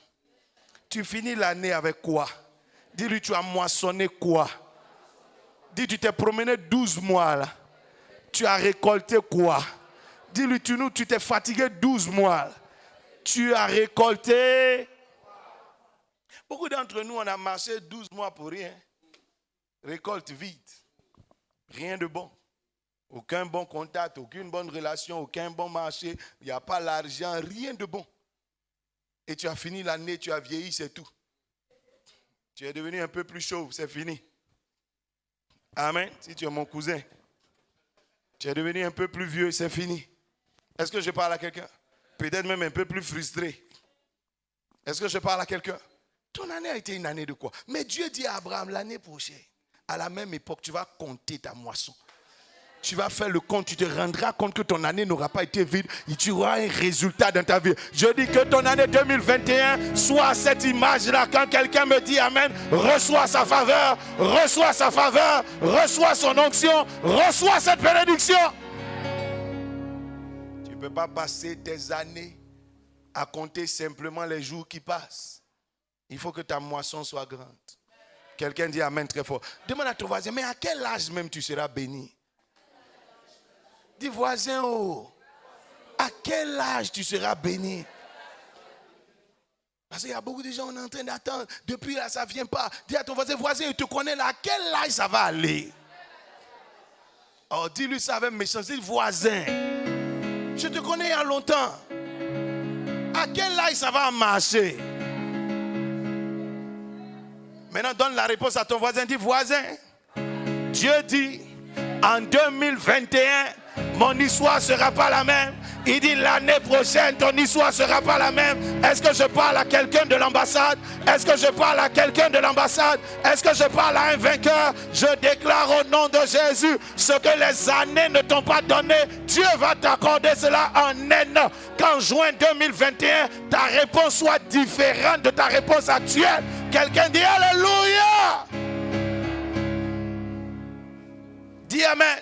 tu finis l'année avec quoi? Dis-lui, tu as moissonné quoi? Dis, tu t'es promené 12 mois là. Tu as récolté quoi? Dis-lui, tu t'es fatigué 12 mois. Tu as récolté. Beaucoup d'entre nous, on a marché 12 mois pour rien. Récolte vite. Rien de bon. Aucun bon contact, aucune bonne relation, aucun bon marché. Il n'y a pas l'argent, rien de bon. Et tu as fini l'année, tu as vieilli, c'est tout. Tu es devenu un peu plus chauve, c'est fini. Amen. Si tu es mon cousin. Tu es devenu un peu plus vieux, c'est fini. Est-ce que je parle à quelqu'un? Peut-être même un peu plus frustré. Est-ce que je parle à quelqu'un? Ton année a été une année de quoi? Mais Dieu dit à Abraham, l'année prochaine, à la même époque, tu vas compter ta moisson. tu vas faire le compte, tu te rendras compte que ton année n'aura pas été vide et tu auras un résultat dans ta vie. Je dis que ton année 2021 soit cette image-là. Quand quelqu'un me dit Amen, reçois sa faveur, reçois sa faveur, reçois son onction, reçois cette bénédiction. Tu ne peux pas passer tes années à compter simplement les jours qui passent. Il faut que ta moisson soit grande. Quelqu'un dit Amen très fort. Demande à ton voisin, mais à quel âge même tu seras béni? Dis voisin, oh, à quel âge tu seras béni? Parce qu'il y a beaucoup de gens, on est en train d'attendre. Depuis là, ça ne vient pas. Dis à ton voisin, il te connaît là, à quel âge ça va aller? Oh, dis-lui ça avec méchanceté, voisin. Je te connais il y a longtemps. À quel âge ça va marcher? Maintenant, donne la réponse à ton voisin. Dis, voisin, Dieu dit, en 2021, mon histoire ne sera pas la même. Il dit, l'année prochaine, ton histoire ne sera pas la même. Est-ce que je parle à quelqu'un de l'ambassade? Est-ce que je parle à quelqu'un de l'ambassade? Est-ce que je parle à un vainqueur? Je déclare au nom de Jésus, ce que les années ne t'ont pas donné, Dieu va t'accorder cela en un an. Qu'en juin 2021, ta réponse soit différente de ta réponse actuelle. Quelqu'un dit Alléluia. Dis Amen.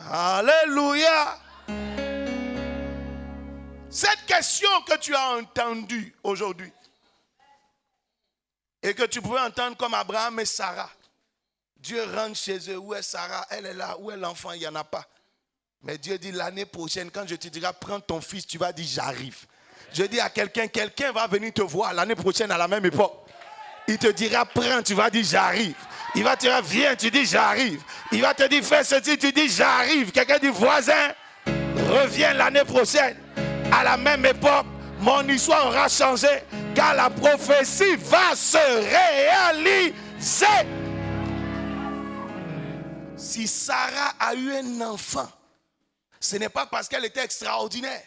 Alléluia. Cette question que tu as entendue aujourd'hui et que tu pouvais entendre comme Abraham et Sarah. Dieu rentre chez eux. Où est Sarah? Elle est là. Où est l'enfant? Il n'y en a pas. Mais Dieu dit l'année prochaine, quand je te dirai prends ton fils, tu vas dire j'arrive. Je dis à quelqu'un va venir te voir l'année prochaine à la même époque. Il te dira prends, tu vas dire j'arrive. Il va te dire viens, tu dis j'arrive. Il va te dire fais ceci, tu dis j'arrive. Quelqu'un dit voisin, reviens l'année prochaine. À la même époque, mon histoire aura changé car la prophétie va se réaliser. Si Sarah a eu un enfant, ce n'est pas parce qu'elle était extraordinaire.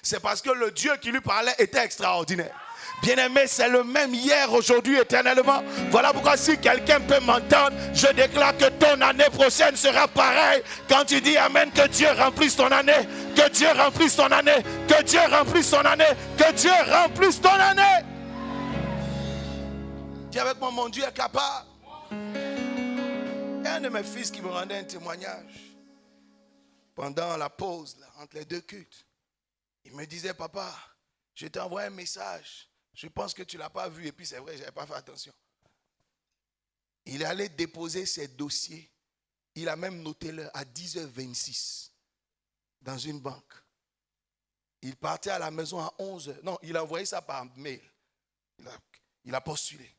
C'est parce que le Dieu qui lui parlait était extraordinaire. Bien-aimé, c'est le même hier, aujourd'hui, éternellement. Voilà pourquoi si quelqu'un peut m'entendre, je déclare que ton année prochaine sera pareille. Quand tu dis Amen, que Dieu remplisse ton année, que Dieu remplisse ton année, que Dieu remplisse ton année, que Dieu remplisse ton année. Dis avec moi, mon Dieu est capable. Il y a un de mes fils qui me rendait un témoignage pendant la pause, là, entre les deux cultes. Il me disait, papa, je t'ai envoyé un message. Je pense que tu ne l'as pas vu et puis c'est vrai, je n'avais pas fait attention. Il est allé déposer ses dossiers. Il a même noté l'heure à 10h26 dans une banque. Il partait à la maison à 11h. Non, il a envoyé ça par mail. Il a postulé.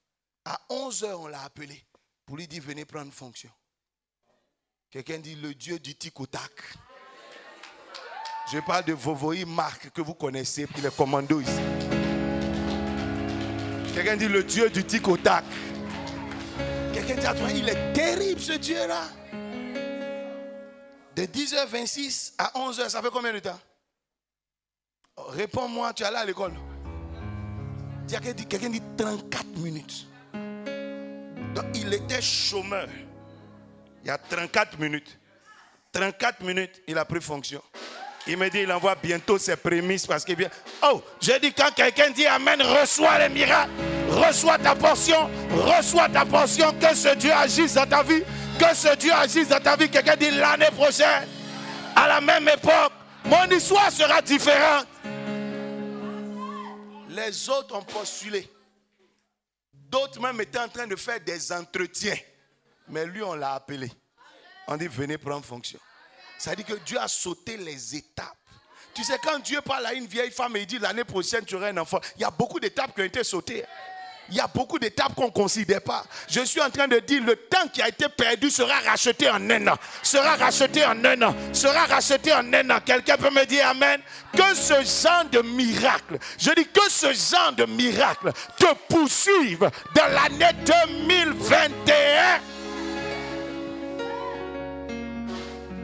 À 11h, on l'a appelé pour lui dire venez prendre fonction. Quelqu'un dit le Dieu du tic-au-tac. Je parle de Vovoï Marc que vous connaissez pour les commandos ici. Quelqu'un dit le Dieu du tic-au-tac. Quelqu'un dit à toi, il est terrible ce Dieu-là. De 10h26 à 11h, ça fait combien de temps? Réponds-moi, tu es allé à l'école. Quelqu'un dit 34 minutes. Donc il était chômeur. Il y a 34 minutes. 34 minutes, il a pris fonction. Il me dit, il envoie bientôt ses prémices parce qu'il vient. Oh, je dis quand quelqu'un dit Amen, reçois les miracles, reçois ta portion, que ce Dieu agisse dans ta vie, que ce Dieu agisse dans ta vie. Quelqu'un dit l'année prochaine, à la même époque, mon histoire sera différente. Les autres ont postulé. D'autres même étaient en train de faire des entretiens. Mais lui, on l'a appelé. On dit, venez prendre fonction. Ça dit que Dieu a sauté les étapes. Tu sais, quand Dieu parle à une vieille femme et il dit l'année prochaine tu auras un enfant, il y a beaucoup d'étapes qui ont été sautées. Il y a beaucoup d'étapes qu'on ne considère pas. Je suis en train de dire le temps qui a été perdu sera racheté en un an. Sera racheté en un an. Sera racheté en un an. Quelqu'un peut me dire Amen. Que ce genre de miracle, je dis que ce genre de miracle te poursuive dans l'année 2021.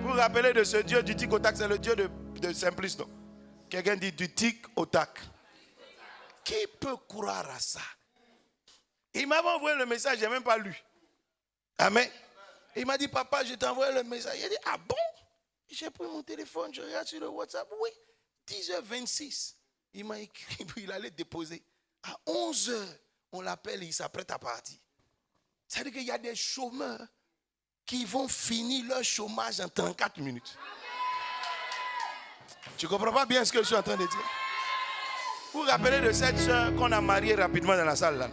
Vous vous rappelez de ce Dieu du tic au tac, c'est le Dieu de Simplice, non? Quelqu'un dit du tic au tac. Qui peut croire à ça? Il m'avait envoyé le message, je n'ai même pas lu. Amen. Et il m'a dit, papa, je t'ai envoyé le message. Il a dit, ah bon? J'ai pris mon téléphone, je regarde sur le WhatsApp. Oui, 10h26. Il m'a écrit, il allait déposer. À 11h, on l'appelle et il s'apprête à partir. C'est-à-dire qu'il y a des chômeurs qui vont finir leur chômage en 34 minutes. Tu ne comprends pas bien ce que je suis en train de dire? Vous vous rappelez de cette soeur qu'on a mariée rapidement dans la salle là?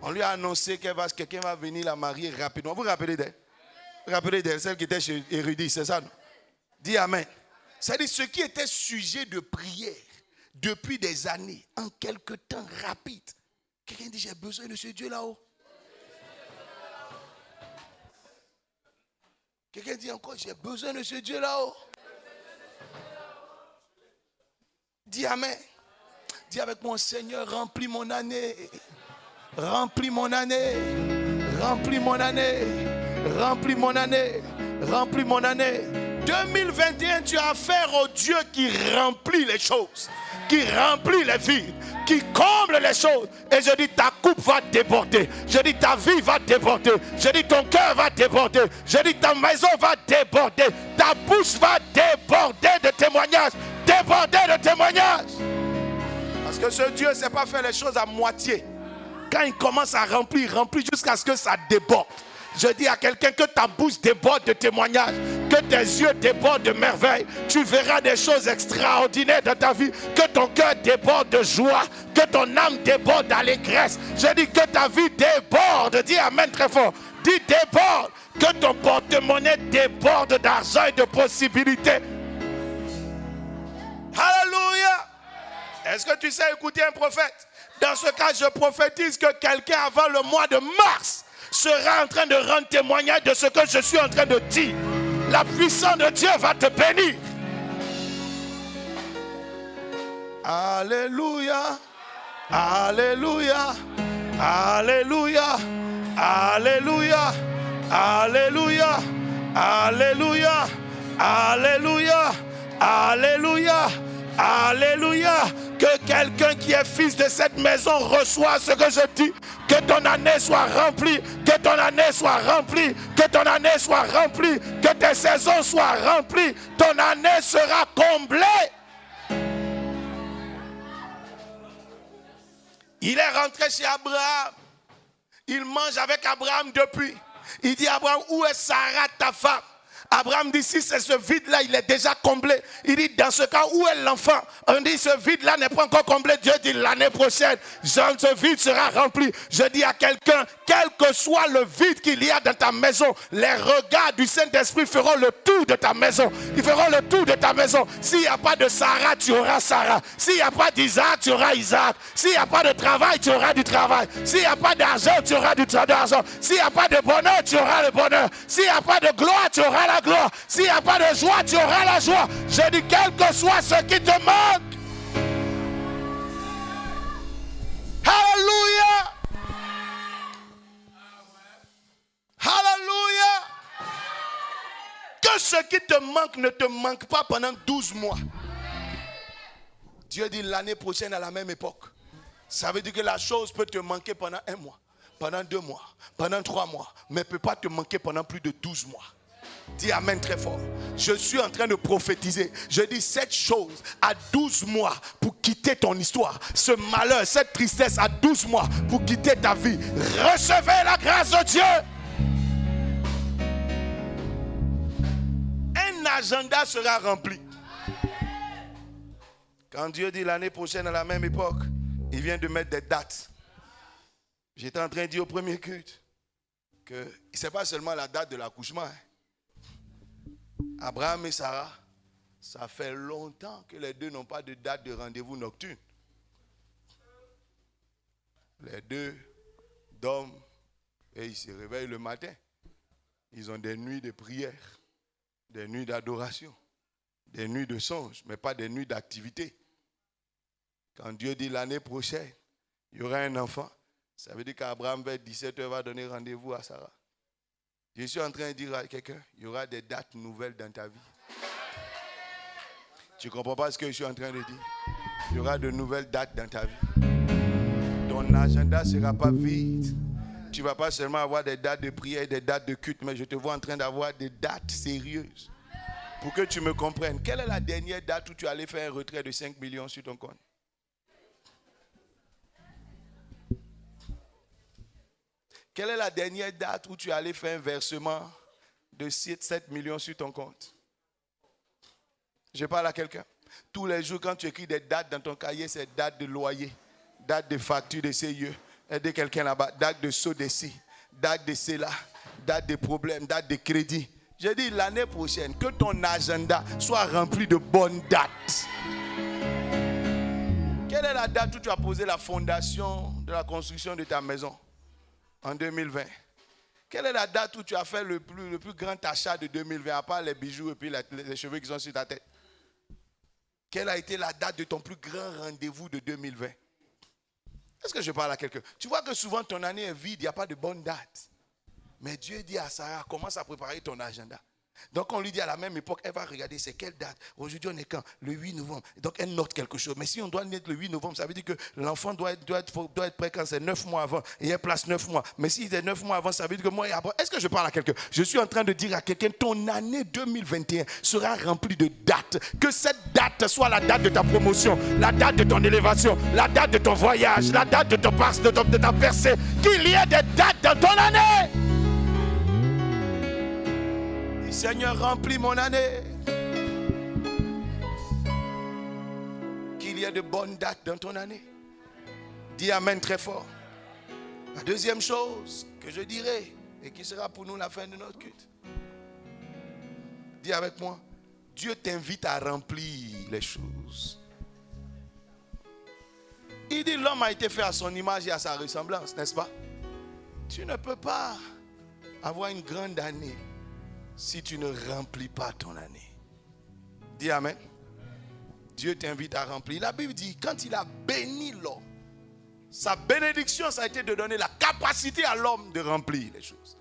On lui a annoncé que quelqu'un va venir la marier rapidement. Vous vous rappelez d'elle? Vous vous rappelez d'elle, celle qui était chez Érudit, c'est ça, non? Dis amen. C'est-à-dire ce qui était sujet de prière depuis des années, en quelque temps rapide. Quelqu'un dit, j'ai besoin de ce Dieu là-haut. Quelqu'un dit encore, j'ai besoin de ce Dieu là-haut. Dis amen. Dis avec moi, Seigneur, remplis mon année. Remplis mon année. Remplis mon année. Remplis mon année. Remplis mon année. 2021, tu as affaire au Dieu qui remplit les choses, qui remplit les vides, qui comble les choses. Et je dis, ta coupe va déborder. Je dis, ta vie va déborder. Je dis, ton cœur va déborder. Je dis, ta maison va déborder. Ta bouche va déborder de témoignages. Déborder de témoignages. Parce que ce Dieu ne sait pas faire les choses à moitié. Quand il commence à remplir, il remplit jusqu'à ce que ça déborde. Je dis à quelqu'un que ta bouche déborde de témoignages, que tes yeux débordent de merveilles. Tu verras des choses extraordinaires dans ta vie. Que ton cœur déborde de joie, que ton âme déborde d'allégresse. Je dis que ta vie déborde. Dis amen très fort. Dis déborde. Que ton porte-monnaie déborde d'argent et de possibilités. Alléluia. Est-ce que tu sais écouter un prophète? Dans ce cas, je prophétise que quelqu'un avant le mois de mars sera en train de rendre témoignage de ce que je suis en train de dire. La puissance de Dieu va te bénir. Alléluia. Alléluia. Alléluia. Alléluia. Alléluia. Alléluia. Alléluia. Alléluia. Alléluia. Que quelqu'un qui est fils de cette maison reçoive ce que je dis. Que ton année soit remplie. Que ton année soit remplie. Que ton année soit remplie. Que tes saisons soient remplies. Ton année sera comblée. Il est rentré chez Abraham. Il mange avec Abraham depuis. Il dit, Abraham, où est Sarah ta femme? Abraham dit, si c'est ce vide-là, il est déjà comblé. Il dit, dans ce cas, où est l'enfant? On dit, ce vide-là n'est pas encore comblé. Dieu dit, l'année prochaine, ce vide sera rempli. Je dis à quelqu'un, quel que soit le vide qu'il y a dans ta maison, les regards du Saint-Esprit feront le tour de ta maison. Ils feront le tour de ta maison. S'il n'y a pas de Sarah, tu auras Sarah. S'il n'y a pas d'Isaac, tu auras Isaac. S'il n'y a pas de travail, tu auras du travail. S'il n'y a pas d'argent, tu auras de l'argent. S'il n'y a pas de bonheur, tu auras le bonheur. S'il n'y a pas de gloire, tu auras la gloire. S'il n'y a pas de joie, tu auras la joie. Je dis, quel que soit ce qui te manque. Alléluia. Alléluia. Que ce qui te manque ne te manque pas pendant 12 mois. Dieu dit l'année prochaine à la même époque. Ça veut dire que la chose peut te manquer pendant 1 mois, pendant 2 mois, pendant 3 mois, mais ne peut pas te manquer pendant plus de 12 mois. Dis amen très fort. Je suis en train de prophétiser. Je dis cette chose à 12 mois pour quitter ton histoire. Ce malheur, cette tristesse à 12 mois pour quitter ta vie. Recevez la grâce de Dieu. Un agenda sera rempli. Quand Dieu dit l'année prochaine à la même époque, il vient de mettre des dates. J'étais en train de dire au premier culte que ce n'est pas seulement la date de l'accouchement. Abraham et Sarah, ça fait longtemps que les deux n'ont pas de date de rendez-vous nocturne. Les deux dorment et ils se réveillent le matin. Ils ont des nuits de prière, des nuits d'adoration, des nuits de songe, mais pas des nuits d'activité. Quand Dieu dit l'année prochaine, il y aura un enfant, ça veut dire qu'Abraham vers 17h va donner rendez-vous à Sarah. Je suis en train de dire à quelqu'un, il y aura des dates nouvelles dans ta vie. Tu ne comprends pas ce que je suis en train de dire? Il y aura de nouvelles dates dans ta vie. Ton agenda ne sera pas vide. tu ne vas pas seulement avoir des dates de prière, des dates de culte, mais je te vois en train d'avoir des dates sérieuses. Pour que tu me comprennes, quelle est la dernière date où tu allais faire un retrait de 5 millions sur ton compte? Quelle est la dernière date où tu allais faire un versement de 7 millions sur ton compte? Je parle à quelqu'un. Tous les jours, quand tu écris des dates dans ton cahier, c'est date de loyer, date de facture de CIE, aider quelqu'un là-bas, date de saut d'ici, date de cela, date de problèmes, date de crédit. Je dis l'année prochaine, que ton agenda soit rempli de bonnes dates. Quelle est la date où tu as posé la fondation de la construction de ta maison? En 2020. Quelle est la date où tu as fait le plus grand achat de 2020, à part les bijoux et puis les cheveux qui sont sur ta tête? Quelle a été la date de ton plus grand rendez-vous de 2020? Est-ce que je parle à quelqu'un? Tu vois que souvent ton année est vide, il n'y a pas de bonne date. Mais Dieu dit à Sarah, commence à préparer ton agenda. Donc on lui dit à la même époque, elle va regarder c'est quelle date. Aujourd'hui on est quand? Le 8 novembre. Donc elle note quelque chose. Mais si on doit naître le 8 novembre, ça veut dire que l'enfant doit être prêt quand c'est 9 mois avant. Et elle place 9 mois. Mais s'il est 9 mois avant, ça veut dire que moi et après. Est-ce que je parle à quelqu'un? Je suis en train de dire à quelqu'un, ton année 2021 sera remplie de dates. Que cette date soit la date de ta promotion, la date de ton élévation, la date de ton voyage, la date de ta percée. Qu'il y ait des dates dans ton année. Seigneur, remplis mon année. Qu'il y ait de bonnes dates dans ton année. Dis amen très fort. La deuxième chose que je dirai et qui sera pour nous la fin de notre culte. Dis avec moi, Dieu t'invite à remplir les choses. Il dit l'homme a été fait à son image et à sa ressemblance, n'est-ce pas? Tu ne peux pas avoir une grande année si tu ne remplis pas ton année. Dis amen. Dieu t'invite à remplir. La Bible dit, quand il a béni l'homme, sa bénédiction, ça a été de donner la capacité à l'homme de remplir les choses.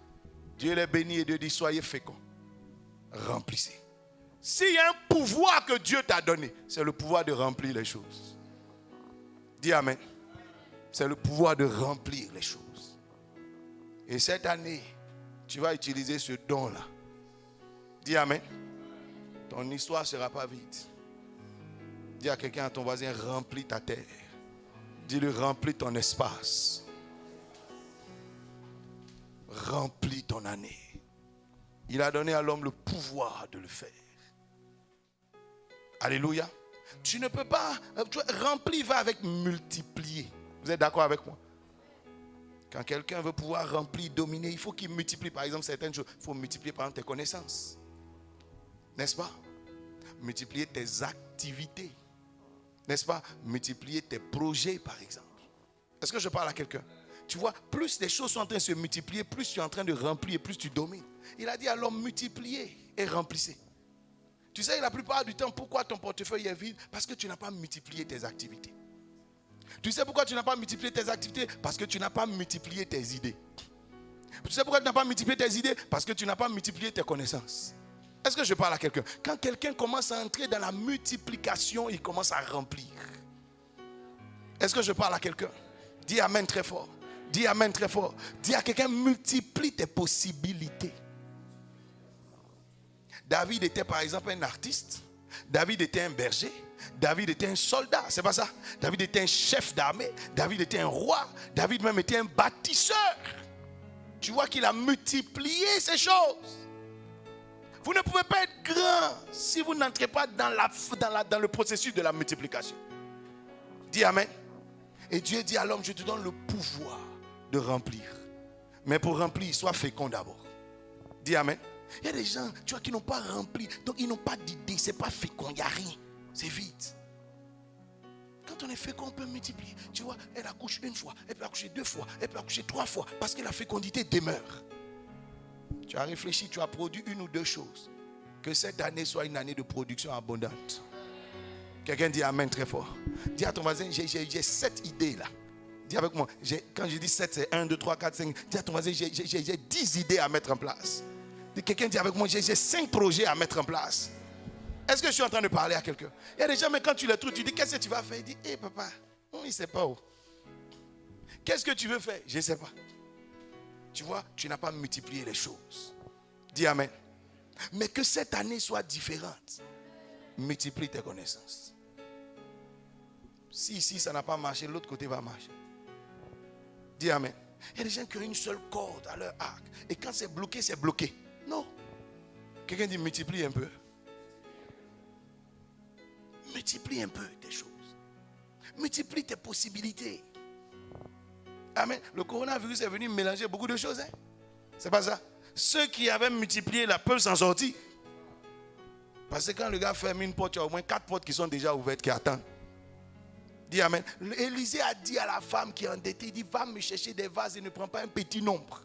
Dieu les bénit et Dieu dit, soyez féconds. Remplissez. S'il y a un pouvoir que Dieu t'a donné, c'est le pouvoir de remplir les choses. Dis amen. C'est le pouvoir de remplir les choses. Et cette année, tu vas utiliser ce don-là. Dis amen. Ton histoire ne sera pas vide. Dis à quelqu'un, à ton voisin, remplis ta terre. Dis-le, remplis ton espace. Remplis ton année. Il a donné à l'homme le pouvoir de le faire. Alléluia. Tu ne peux pas, remplir va avec multiplier. Vous êtes d'accord avec moi? Quand quelqu'un veut pouvoir remplir, dominer, il faut qu'il multiplie. Par exemple, certaines choses, il faut multiplier par exemple tes connaissances. N'est-ce pas? Multiplier tes activités. N'est-ce pas? Multiplier tes projets, par exemple. Est-ce que je parle à quelqu'un? Tu vois, plus les choses sont en train de se multiplier, plus tu es en train de remplir, plus tu domines. Il a dit à l'homme, multipliez et remplissez. Tu sais, la plupart du temps, pourquoi ton portefeuille est vide? Parce que tu n'as pas multiplié tes activités. Tu sais pourquoi tu n'as pas multiplié tes activités? Parce que tu n'as pas multiplié tes idées. Tu sais pourquoi tu n'as pas multiplié tes idées? Parce que tu n'as pas multiplié tes connaissances. Est-ce que je parle à quelqu'un? Quand quelqu'un commence à entrer dans la multiplication, il commence à remplir. Est-ce que je parle à quelqu'un? Dis amen très fort. Dis amen très fort. Dis à quelqu'un, multiplie tes possibilités. David était par exemple un artiste. David était un berger. David était un soldat, c'est pas ça? David était un chef d'armée. David était un roi. David même était un bâtisseur. Tu vois qu'il a multiplié ces choses. Vous ne pouvez pas être grand si vous n'entrez pas dans le processus de la multiplication. Dis amen. Et Dieu dit à l'homme, je te donne le pouvoir de remplir. Mais pour remplir, sois fécond d'abord. Dis amen. Il y a des gens, tu vois, qui n'ont pas rempli. Donc ils n'ont pas d'idée, c'est pas fécond, il n'y a rien. C'est vide. Quand on est fécond, on peut multiplier. Tu vois, elle accouche une fois, elle peut accoucher 2 fois, elle peut accoucher 3 fois. Parce que la fécondité demeure. Tu as réfléchi, tu as produit 1 ou 2 choses. Que cette année soit une année de production abondante. Quelqu'un dit amen très fort. Dis à ton voisin, j'ai 7 idées là. Dis avec moi, quand je dis 7, c'est 1, 2, 3, 4, 5. Dis à ton voisin, j'ai 10 idées à mettre en place. Quelqu'un dit avec moi, j'ai 5 projets à mettre en place. Est-ce que je suis en train de parler à quelqu'un? Il y a des gens, mais quand tu les trouves, tu dis, qu'est-ce que tu vas faire? Il dit, hé papa, il ne sait pas où. Qu'est-ce que tu veux faire? Je ne sais pas. tu vois, tu n'as pas multiplié les choses. Dis amen. Mais que cette année soit différente. Multiplie tes connaissances. Si ici ça n'a pas marché, l'autre côté va marcher. Dis amen. Il y a des gens qui ont une seule corde à leur arc. Et quand c'est bloqué, c'est bloqué. Non. Quelqu'un dit multiplie un peu. Multiplie un peu tes choses. Multiplie tes possibilités. Amen. Le coronavirus est venu mélanger beaucoup de choses. Hein? C'est pas ça. Ceux qui avaient multiplié là peuvent s'en sortir. Parce que quand le gars ferme une porte, il y a au moins 4 portes qui sont déjà ouvertes, qui attendent. Dis amen. Élisée a dit à la femme qui est endettée, il dit, va me chercher des vases et ne prends pas un petit nombre.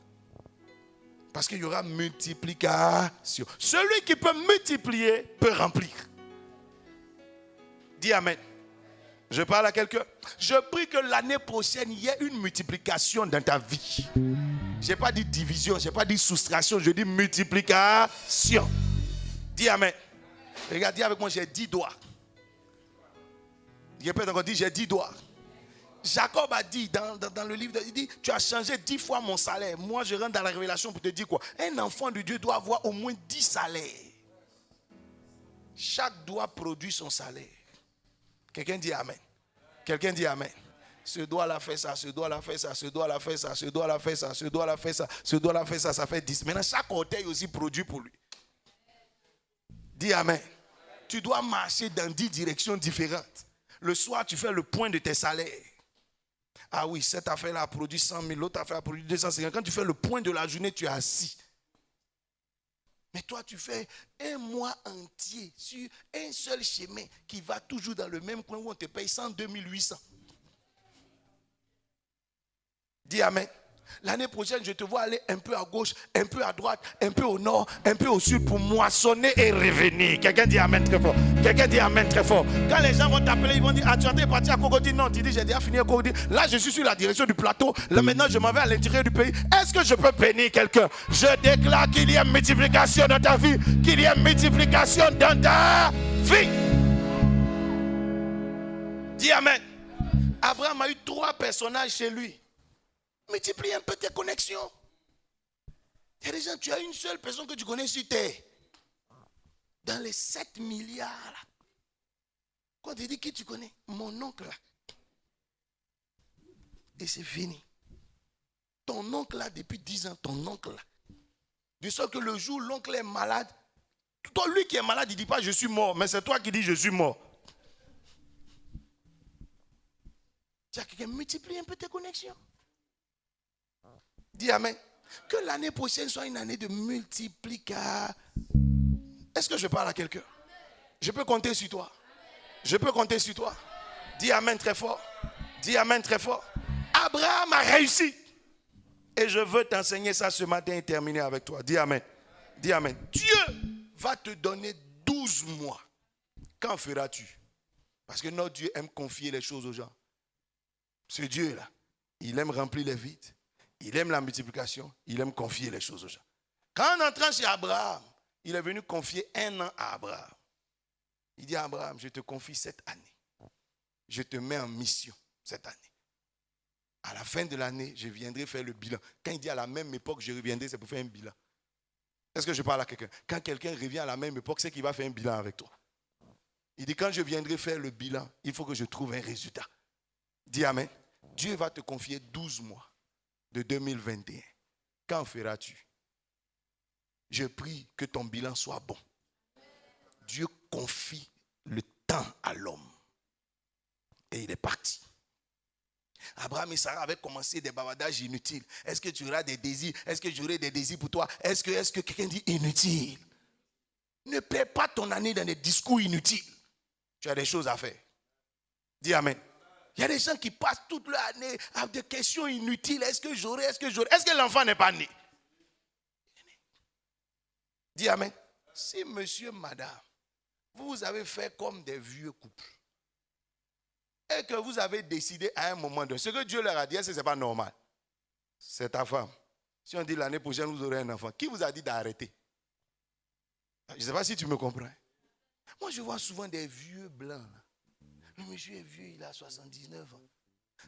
Parce qu'il y aura multiplication. Celui qui peut multiplier peut remplir. Dis amen. Je parle à quelqu'un. Je prie que l'année prochaine, il y ait une multiplication dans ta vie. Je n'ai pas dit division, je n'ai pas dit soustraction, je dis multiplication. Dis amen. Regarde, dis avec moi, j'ai 10 doigts. Je répète encore, dis, j'ai 10 doigts. Jacob a dit dans le livre, il dit, tu as changé 10 fois mon salaire. Moi, je rentre dans la révélation pour te dire quoi? Un enfant de Dieu doit avoir au moins 10 salaires. Chaque doigt produit son salaire. Quelqu'un dit amen. Quelqu'un dit amen. Ce doigt-là fait ça, ce doigt-là fait ça, ce doigt-là fait ça, ce doigt-là fait ça, ce doigt-là fait ça, ce doigt-là fait ça, ça fait 10. Maintenant, chaque orteil aussi produit pour lui. Dis amen. Tu dois marcher dans 10 directions différentes. Le soir, tu fais le point de tes salaires. Ah oui, cette affaire-là a produit 100 000, l'autre affaire a produit 250. Quand tu fais le point de la journée, tu es assis. Mais toi, tu fais un mois entier sur un seul chemin qui va toujours dans le même coin où on te paye 102 800. Dis amen. L'année prochaine, je te vois aller un peu à gauche, un peu à droite, un peu au nord, un peu au sud pour moissonner et revenir. Quelqu'un dit amen très fort. Quelqu'un dit amen très fort. Quand les gens vont t'appeler, ils vont dire, ah, tu es parti à Cocody? Non, tu dis, j'ai déjà fini à Cocody. Là, je suis sur la direction du plateau. Là, maintenant, je m'en vais à l'intérieur du pays. Est-ce que je peux bénir quelqu'un? Je déclare qu'il y a multiplication dans ta vie. Qu'il y a multiplication dans ta vie. Dis amen. Abraham a eu 3 personnages chez lui. Multiplie un peu tes connexions. Il y a des gens, tu as une seule personne que tu connais sur terre. Dans les 7 milliards. Là. Quand tu dis qui tu connais? Mon oncle. Là. Et c'est fini. Ton oncle là, depuis 10 ans, ton oncle là. De sorte que le jour où l'oncle est malade, toi, lui qui est malade, il ne dit pas je suis mort, mais c'est toi qui dis je suis mort. Tu as quelqu'un, multiplie un peu tes connexions. Dis amen. Que l'année prochaine soit une année de multiplication. Est-ce que je parle à quelqu'un? Je peux compter sur toi. Je peux compter sur toi. Dis amen très fort. Dis amen très fort. Abraham a réussi. Et je veux t'enseigner ça ce matin et terminer avec toi. Dis amen. Dis amen. Dieu va te donner 12 mois. Qu'en feras-tu? Parce que notre Dieu aime confier les choses aux gens. Ce Dieu-là, il aime remplir les vides. Il aime la multiplication, il aime confier les choses aux gens. Quand en entrant chez Abraham, il est venu confier 1 an à Abraham. Il dit à Abraham, je te confie cette année. Je te mets en mission cette année. À la fin de l'année, je viendrai faire le bilan. Quand il dit à la même époque, je reviendrai, c'est pour faire un bilan. Est-ce que je parle à quelqu'un? Quand quelqu'un revient à la même époque, c'est qu'il va faire un bilan avec toi. Il dit, quand je viendrai faire le bilan, il faut que je trouve un résultat. Dis amen. Dieu va te confier 12 mois. De 2021. Qu'en feras-tu? Je prie que ton bilan soit bon. Dieu confie le temps à l'homme. Et il est parti. Abraham et Sarah avaient commencé des bavardages inutiles. Est-ce que tu auras des désirs? Est-ce que j'aurai des désirs pour toi? Est-ce que quelqu'un dit inutile? Ne perds pas ton année dans des discours inutiles. Tu as des choses à faire. Dis amen. Il y a des gens qui passent toute l'année avec des questions inutiles. Est-ce que j'aurai? Est-ce que l'enfant n'est pas né? Dis amen. Si monsieur, madame, vous avez fait comme des vieux couples et que vous avez décidé à un moment donné, ce que Dieu leur a dit, ce n'est pas normal. C'est ta femme. Si on dit l'année prochaine, vous aurez un enfant, qui vous a dit d'arrêter? Je ne sais pas si tu me comprends. Moi, je vois souvent des vieux blancs. Le monsieur est vieux, il a 79 ans.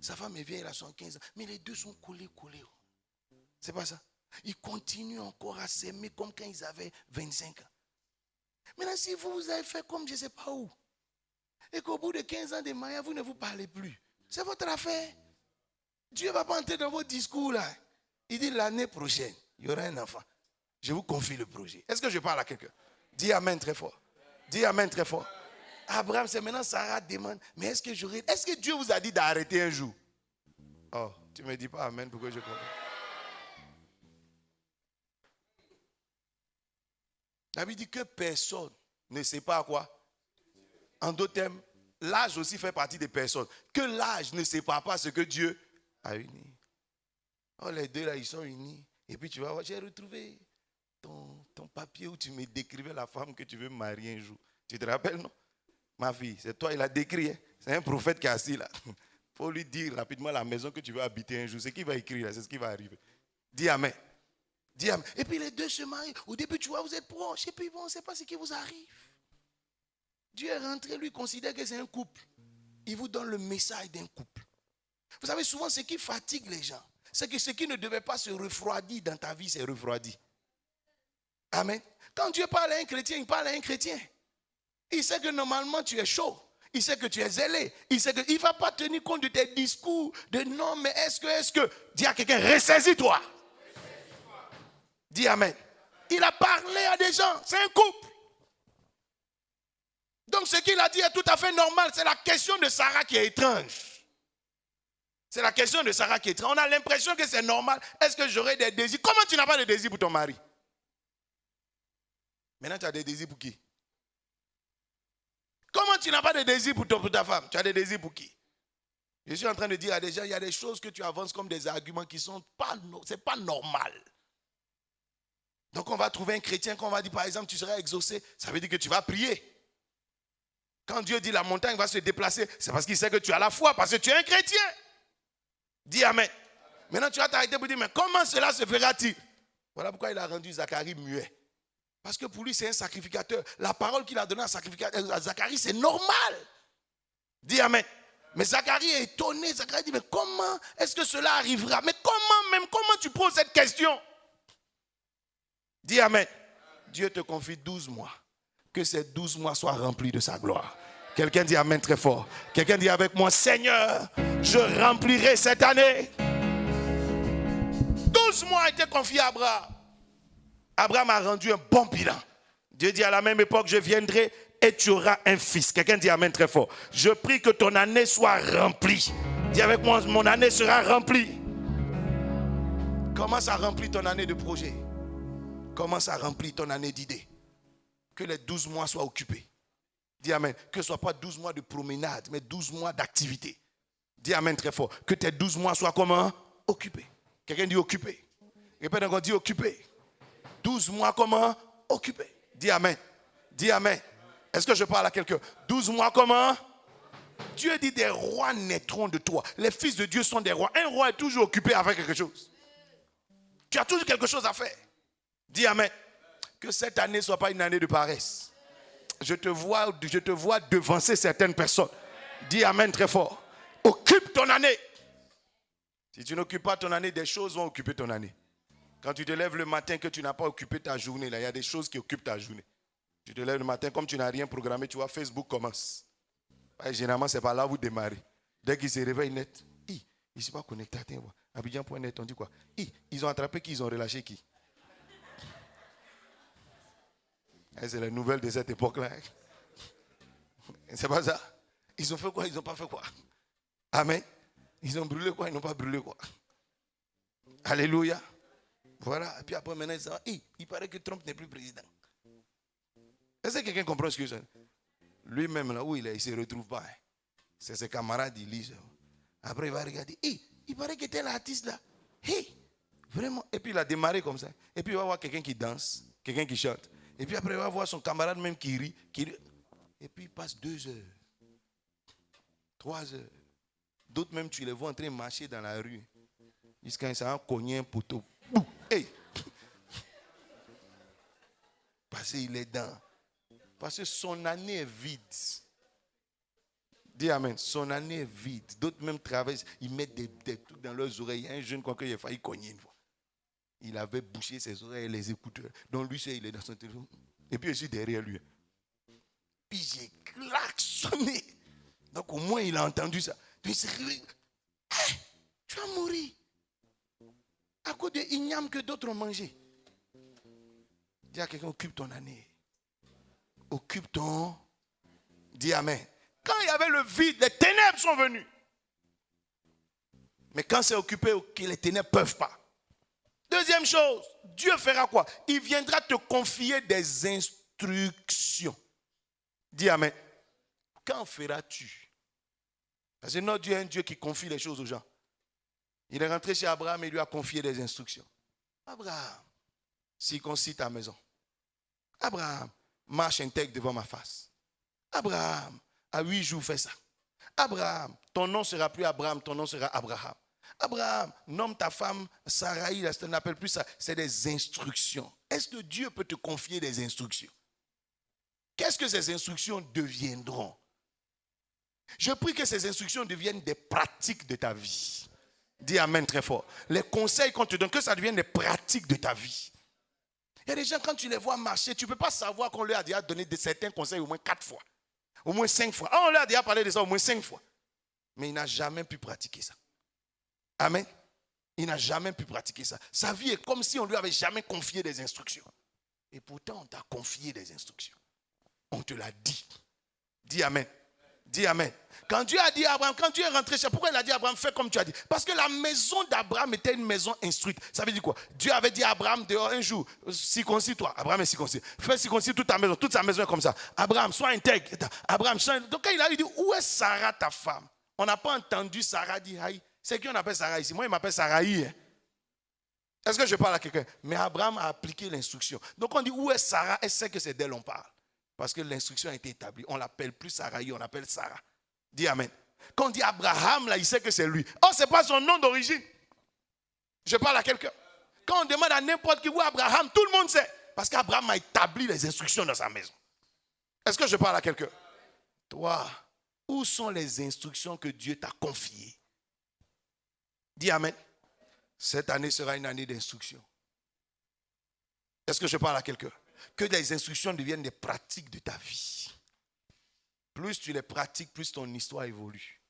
Sa femme est vieille, elle a 75 ans. Mais les deux sont collés. C'est pas ça. Ils continuent encore à s'aimer comme quand ils avaient 25 ans. Maintenant, si vous avez fait comme je ne sais pas où, et qu'au bout de 15 ans de mariage, vous ne vous parlez plus, c'est votre affaire. Dieu ne va pas entrer dans vos discours là. Il dit l'année prochaine, il y aura un enfant. Je vous confie le projet. Est-ce que je parle à quelqu'un? Dis amen très fort. Dis amen très fort. Abraham, c'est maintenant Sarah demande, mais est-ce que Dieu vous a dit d'arrêter un jour? Oh, tu ne me dis pas amen pour que je comprenne. La Bible dit que personne ne sait pas quoi. En d'autres termes, l'âge aussi fait partie des personnes. Que l'âge ne sépare pas ce que Dieu a uni. Oh, les deux là, ils sont unis. Et puis tu vas voir, j'ai retrouvé ton papier où tu me décrivais la femme que tu veux marier un jour. Tu te rappelles, non? Ma fille, c'est toi, il a décrit. Hein? C'est un prophète qui est assis là. Il faut lui dire rapidement la maison que tu veux habiter un jour. C'est ce qu'il va écrire là, c'est ce qui va arriver. Dis amen. Dis amen. Et puis les deux se marient. Au début, tu vois, vous êtes proches. Et puis bon, on ne sait pas ce qui vous arrive. Dieu est rentré, lui, considère que c'est un couple. Il vous donne le message d'un couple. Vous savez, souvent, ce qui fatigue les gens, c'est que ce qui ne devait pas se refroidir dans ta vie, c'est refroidi. Amen. Quand Dieu parle à un chrétien, il parle à un chrétien. Il sait que normalement, tu es chaud. Il sait que tu es zélé. Il sait qu'il ne va pas tenir compte de tes discours, de non, mais est-ce que. Dis à quelqu'un, ressaisis-toi. Dis amen. Il a parlé à des gens, c'est un couple. Donc ce qu'il a dit est tout à fait normal. C'est la question de Sarah qui est étrange. C'est la question de Sarah qui est étrange. On a l'impression que c'est normal. Est-ce que j'aurai des désirs? Comment tu n'as pas de désirs pour ton mari? Maintenant tu as des désirs pour qui? Comment tu n'as pas de désirs pour ta femme? Tu as des désirs pour qui? Je suis en train de dire à des gens, il y a des choses que tu avances comme des arguments qui sont pas, c'est pas normal. Donc on va trouver un chrétien qu'on va dire par exemple tu seras exaucé, ça veut dire que tu vas prier. Quand Dieu dit la montagne va se déplacer, c'est parce qu'il sait que tu as la foi, parce que tu es un chrétien. Dis amen. Maintenant tu vas t'arrêter pour dire mais comment cela se fera-t-il? Voilà pourquoi il a rendu Zacharie muet. Parce que pour lui c'est un sacrificateur. La parole qu'il a donnée à Zacharie c'est normal. Dis amen. Mais Zacharie est étonné. Zacharie dit mais comment est-ce que cela arrivera? Mais comment tu poses cette question? Dis amen. Dieu te confie 12 mois. Que ces 12 mois soient remplis de sa gloire. Quelqu'un dit amen très fort. Quelqu'un dit avec moi, Seigneur, je remplirai cette année. 12 mois a été confié à Abraham. Abraham a rendu un bon bilan. Dieu dit à la même époque, je viendrai et tu auras un fils. Quelqu'un dit amen très fort. Je prie que ton année soit remplie. Dis avec moi, mon année sera remplie. Commence à remplir ton année de projet. Commence à remplir ton année d'idées. Que les 12 mois soient occupés. Dis amen. Que ce ne soit pas 12 mois de promenade, mais 12 mois d'activité. Dis amen très fort. Que tes 12 mois soient comment? Occupés. Quelqu'un dit occupé. Répète encore, dit occupé. 12 mois comment? Occupés. Dis amen. Dis amen. Est-ce que je parle à quelqu'un? 12 mois comment? Dieu dit des rois naîtront de toi. Les fils de Dieu sont des rois. Un roi est toujours occupé avec quelque chose. Tu as toujours quelque chose à faire. Dis amen. Que cette année ne soit pas une année de paresse. Je te vois devancer certaines personnes. Dis amen très fort. Occupe ton année. Si tu n'occupes pas ton année, des choses vont occuper ton année. Quand tu te lèves le matin que tu n'as pas occupé ta journée, là, il y a des choses qui occupent ta journée. Tu te lèves le matin, comme tu n'as rien programmé, tu vois, Facebook commence. Et généralement, c'est par là où vous démarrez. Dès qu'ils se réveillent net, ils ne sont pas connectés. Abidjan.net, on dit quoi? Ils ont attrapé qui? Ils ont relâché qui? C'est la nouvelle de cette époque-là. C'est pas ça. Ils ont fait quoi? Ils n'ont pas fait quoi? Amen. Ils ont brûlé quoi? Ils n'ont pas brûlé quoi? Alléluia. Voilà. Et puis après, maintenant, il paraît que Trump n'est plus président. Est-ce que quelqu'un comprend ce que c'est? Lui-même, là où il est, il ne se retrouve pas. C'est ses camarades, ils lisent. Après, il va regarder. Il paraît que tel artiste là. Vraiment. Et puis, il a démarré comme ça. Et puis, il va voir quelqu'un qui danse, quelqu'un qui chante. Et puis après, il va voir son camarade même qui rit. Et puis il passe 2 heures, 3 heures. D'autres même, tu les vois en train de marcher dans la rue. Jusqu'à ça a cogné un poteau. Hey! Parce qu'il est dans. Parce que son année est vide. Dis amen. Son année est vide. D'autres même travaillent. Ils mettent des trucs dans leurs oreilles. Il y a un jeune, quoi qu'il a failli cogner une fois. Il avait bouché ses oreilles et les écouteurs. Donc lui, il est dans son téléphone. Et puis je suis derrière lui. Puis j'ai klaxonné. Donc au moins, il a entendu ça. Puis il s'est réveillé. Hey, tu vas mourir. À cause de ignames que d'autres ont mangé. Dis à quelqu'un, occupe ton année. Occupe ton... Dis amen. Quand il y avait le vide, les ténèbres sont venues. Mais quand c'est occupé, les ténèbres ne peuvent pas. Deuxième chose, Dieu fera quoi? Il viendra te confier des instructions. Dis amen. Quand feras-tu? Parce que notre Dieu est un Dieu qui confie les choses aux gens. Il est rentré chez Abraham et lui a confié des instructions. Abraham, circoncis ta maison. Abraham, marche intègre devant ma face. Abraham, à 8 jours, fais ça. Abraham, ton nom sera plus Abraham, ton nom sera Abraham. Abraham, nomme ta femme Sarai, là, ça n'appelle plus ça, c'est des instructions. Est-ce que Dieu peut te confier des instructions? Qu'est-ce que ces instructions deviendront? Je prie que ces instructions deviennent des pratiques de ta vie. Dis amen très fort. Les conseils qu'on te donne, que ça devienne des pratiques de ta vie. Il y a des gens, quand tu les vois marcher, tu ne peux pas savoir qu'on leur a déjà donné certains conseils au moins 4 fois. Au moins 5 fois. On leur a déjà parlé de ça au moins 5 fois. Mais il n'a jamais pu pratiquer ça. Amen. Il n'a jamais pu pratiquer ça. Sa vie est comme si on ne lui avait jamais confié des instructions. Et pourtant, on t'a confié des instructions. On te l'a dit. Dis amen. Dis amen. Quand Dieu a dit à Abraham, quand Dieu est rentré chez, pourquoi il a dit à Abraham, fais comme tu as dit? Parce que la maison d'Abraham était une maison instruite. Ça veut dire quoi? Dieu avait dit à Abraham dehors un jour, circoncis-toi. Abraham est circoncis. Fais circoncis toute ta maison. Toute sa maison est comme ça. Abraham, sois intègre. Abraham, donc quand il a dit, où est Sarah ta femme? On n'a pas entendu Sarah dire, aïe. C'est qui on appelle Sarah ici? Moi, il m'appelle Sarai. Hein? Est-ce que je parle à quelqu'un? Mais Abraham a appliqué l'instruction. Donc on dit, où est Sarah? Elle sait que c'est d'elle on parle. Parce que l'instruction a été établie. On ne l'appelle plus Sarai, on l'appelle Sarah. Dis amen. Quand on dit Abraham, là, il sait que c'est lui. Oh, ce n'est pas son nom d'origine. Je parle à quelqu'un. Quand on demande à n'importe qui où Abraham, tout le monde sait. Parce qu'Abraham a établi les instructions dans sa maison. Est-ce que je parle à quelqu'un? Toi, où sont les instructions que Dieu t'a confiées? Dis amen. Cette année sera une année d'instruction. Est-ce que je parle à quelqu'un? Que les instructions deviennent des pratiques de ta vie. Plus tu les pratiques, plus ton histoire évolue.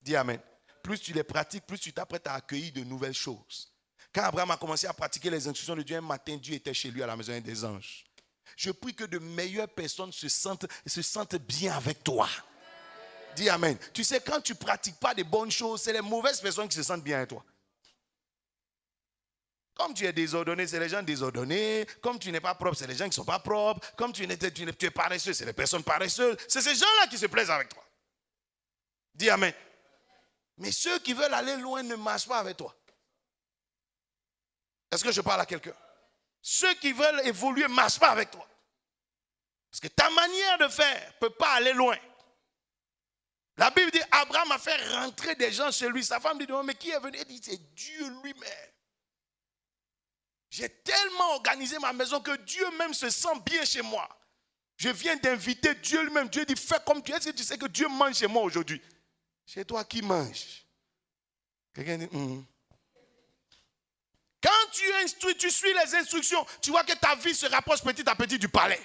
Dis amen. Plus tu les pratiques, plus tu t'apprêtes à accueillir de nouvelles choses. Quand Abraham a commencé à pratiquer les instructions de Dieu, un matin, Dieu était chez lui à la maison des anges. Je prie que de meilleures personnes se sentent bien avec toi. Dis amen. Tu sais, quand tu ne pratiques pas de bonnes choses, c'est les mauvaises personnes qui se sentent bien avec toi. Comme tu es désordonné, c'est les gens désordonnés. Comme tu n'es pas propre, c'est les gens qui ne sont pas propres. Comme tu es paresseux, c'est les personnes paresseuses. C'est ces gens-là qui se plaisent avec toi. Dis amen. Mais ceux qui veulent aller loin ne marchent pas avec toi. Est-ce que je parle à quelqu'un? Ceux qui veulent évoluer ne marchent pas avec toi. Parce que ta manière de faire ne peut pas aller loin. La Bible dit, Abraham a fait rentrer des gens chez lui. Sa femme dit, mais qui est venu? Elle dit, c'est Dieu lui-même. J'ai tellement organisé ma maison que Dieu même se sent bien chez moi. Je viens d'inviter Dieu lui-même. Dieu dit, fais comme tu es. Est-ce que tu sais que Dieu mange chez moi aujourd'hui? Chez toi qui mange? Quelqu'un dit, Quand tu instruis, tu suis les instructions, tu vois que ta vie se rapproche petit à petit du palais.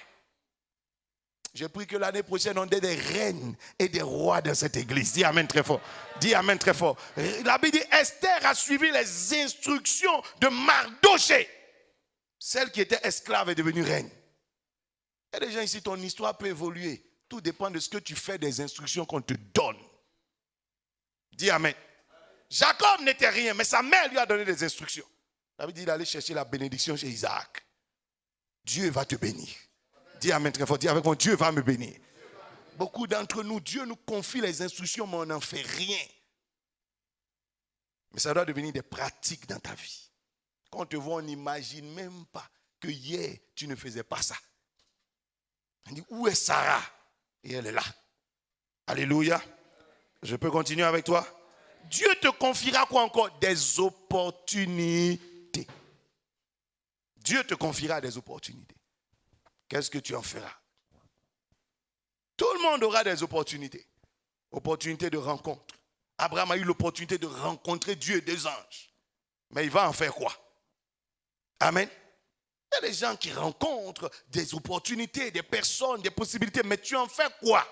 Je prie que l'année prochaine, on ait des reines et des rois dans cette église. Dis amen très fort. Dis amen très fort. La Bible dit, Esther a suivi les instructions de Mardoché. Celle qui était esclave est devenue reine. Il y a des gens ici, ton histoire peut évoluer. Tout dépend de ce que tu fais des instructions qu'on te donne. Dis amen. Jacob n'était rien, mais sa mère lui a donné des instructions. La Bible dit d'aller chercher la bénédiction chez Isaac. Dieu va te bénir. Dis amen très fort. Dis avec moi, Dieu va me bénir. Beaucoup d'entre nous, Dieu nous confie les instructions, mais on n'en fait rien. Mais ça doit devenir des pratiques dans ta vie. Quand on te voit, on n'imagine même pas que hier, tu ne faisais pas ça. On dit, où est Sarah? Et elle est là. Alléluia. Je peux continuer avec toi? Dieu te confiera quoi encore? Des opportunités. Dieu te confiera des opportunités. Qu'est-ce que tu en feras? Tout le monde aura des opportunités. Opportunités de rencontre. Abraham a eu l'opportunité de rencontrer Dieu et des anges. Mais il va en faire quoi? Amen. Il y a des gens qui rencontrent des opportunités, des personnes, des possibilités, mais tu en fais quoi?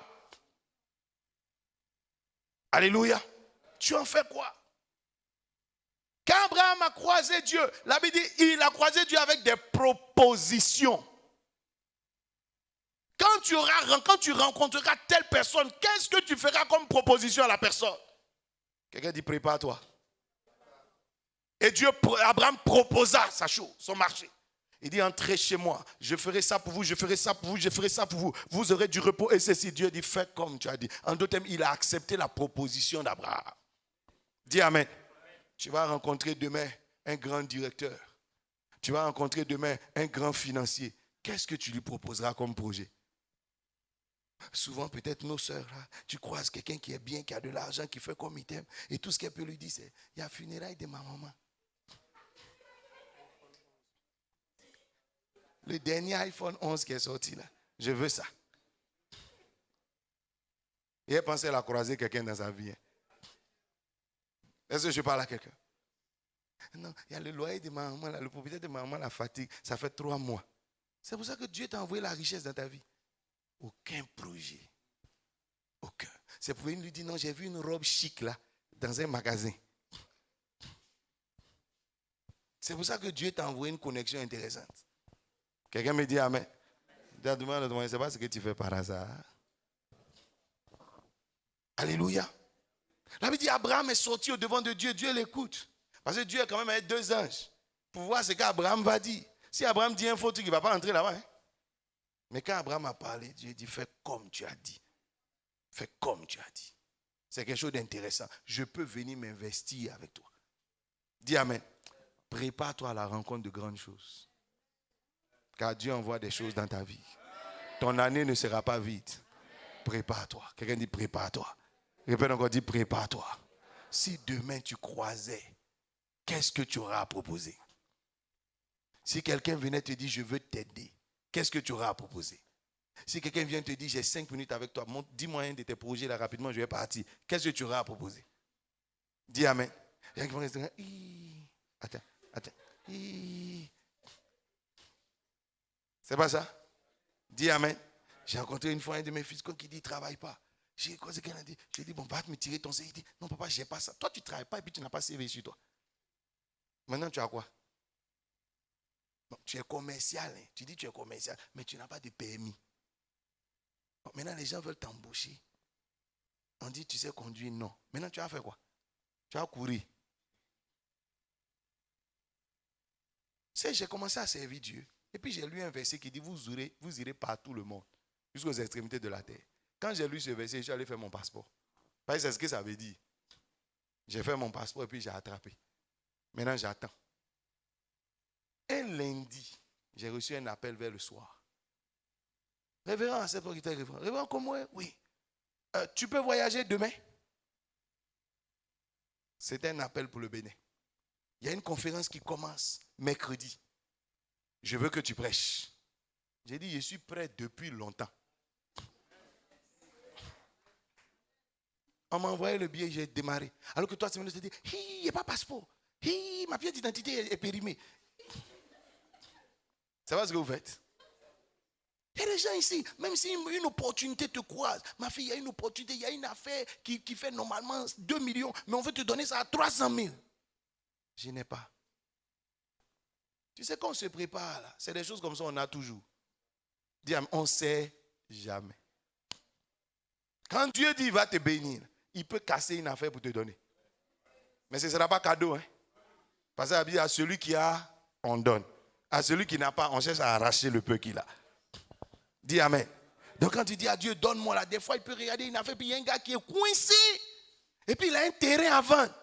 Alléluia. Tu en fais quoi? Quand Abraham a croisé Dieu, la Bible dit, il a croisé Dieu avec des propositions. Quand tu rencontreras telle personne, qu'est-ce que tu feras comme proposition à la personne? Quelqu'un dit, prépare-toi. Et Abraham proposa sa chose, son marché. Il dit, entrez chez moi, je ferai ça pour vous, je ferai ça pour vous, je ferai ça pour vous. Vous aurez du repos et ceci. Dieu dit, fais comme tu as dit. En d'autres termes, il a accepté la proposition d'Abraham. Dis amen. Tu vas rencontrer demain un grand directeur. Tu vas rencontrer demain un grand financier. Qu'est-ce que tu lui proposeras comme projet? Souvent, peut-être nos sœurs, là, tu croises quelqu'un qui est bien, qui a de l'argent, qui fait comme il t'aime. Et tout ce qu'elle peut lui dire, c'est, il y a funérailles de ma maman. Le dernier iPhone 11 qui est sorti là, je veux ça. Et elle pensait qu'elle a croisé quelqu'un dans sa vie. Est-ce que je parle à quelqu'un? Non, il y a le loyer de ma maman, le propriétaire de ma maman, la fatigue, ça fait 3 mois. C'est pour ça que Dieu t'a envoyé la richesse dans ta vie. Aucun projet. Aucun. C'est pour venir lui dire, non, j'ai vu une robe chic là, dans un magasin. C'est pour ça que Dieu t'a envoyé une connexion intéressante. Quelqu'un me dit amen. Je ne sais pas ce que tu fais par hasard. Alléluia. La Bible dit Abraham est sorti au devant de Dieu. Dieu l'écoute. Parce que Dieu est quand même avec 2 anges. Pour voir ce qu'Abraham va dire. Si Abraham dit un faux truc, il ne va pas entrer là-bas. Hein? Mais quand Abraham a parlé, Dieu dit fais comme tu as dit. Fais comme tu as dit. C'est quelque chose d'intéressant. Je peux venir m'investir avec toi. Dis amen. Prépare-toi à la rencontre de grandes choses. Car Dieu envoie des choses dans ta vie. Ton année ne sera pas vide. Prépare-toi. Quelqu'un dit prépare-toi. Répète encore, dis prépare-toi. Si demain tu croisais, qu'est-ce que tu auras à proposer? Si quelqu'un venait te dire je veux t'aider, qu'est-ce que tu auras à proposer? Si quelqu'un vient te dire j'ai 5 minutes avec toi, dis-moi un de tes projets là rapidement, je vais partir. Qu'est-ce que tu auras à proposer? Dis amen. Il y a quelqu'un qui va rester, attends. C'est pas ça? Dis amen. J'ai rencontré une fois un de mes fils qui dit, il ne travaille pas. J'ai croisé quelqu'un qui a dit, j'ai dit, bon, va me tirer ton CV. Il dit, non papa, je n'ai pas ça. Toi, tu ne travailles pas et puis tu n'as pas CV sur toi. Maintenant, tu as quoi? Non, tu es commercial. Hein. Tu dis tu es commercial, mais tu n'as pas de PMI. Bon, maintenant, les gens veulent t'embaucher. On dit, tu sais conduire? Non. Maintenant, tu as fait quoi? Tu as couru. C'est, j'ai commencé à servir Dieu. Et puis j'ai lu un verset qui dit, vous irez partout le monde, jusqu'aux extrémités de la terre. Quand j'ai lu ce verset, je suis allé faire mon passeport. Parce que c'est ce que ça veut dire. J'ai fait mon passeport et puis j'ai attrapé. Maintenant j'attends. Un lundi, j'ai reçu un appel vers le soir. Révérend, c'est pour qui t'es révérend. Révérend comme moi? Oui. Tu peux voyager demain? C'était un appel pour le Bénin. Il y a une conférence qui commence mercredi. Je veux que tu prêches. J'ai dit, je suis prêt depuis longtemps. On m'a envoyé le billet, j'ai démarré. Alors que toi, tu me dis, il n'y a pas de passeport. Ma pièce d'identité est périmée. C'est pas ce que vous faites. Il y a des gens ici, même si une opportunité te croise, ma fille, il y a une opportunité, il y a une affaire qui fait normalement 2 millions, mais on veut te donner ça à 300 000. Je n'ai pas. Tu sais, quand on se prépare, là, c'est des choses comme ça, on a toujours. Dis, on ne sait jamais. Quand Dieu dit, il va te bénir, il peut casser une affaire pour te donner. Mais ce ne sera pas cadeau. Hein? Parce que à celui qui a, on donne. À celui qui n'a pas, on cherche à arracher le peu qu'il a. Dis amen. Donc quand tu dis à Dieu, donne-moi là, des fois il peut regarder une affaire, puis il y a un gars qui est coincé. Et puis il a un terrain à vendre.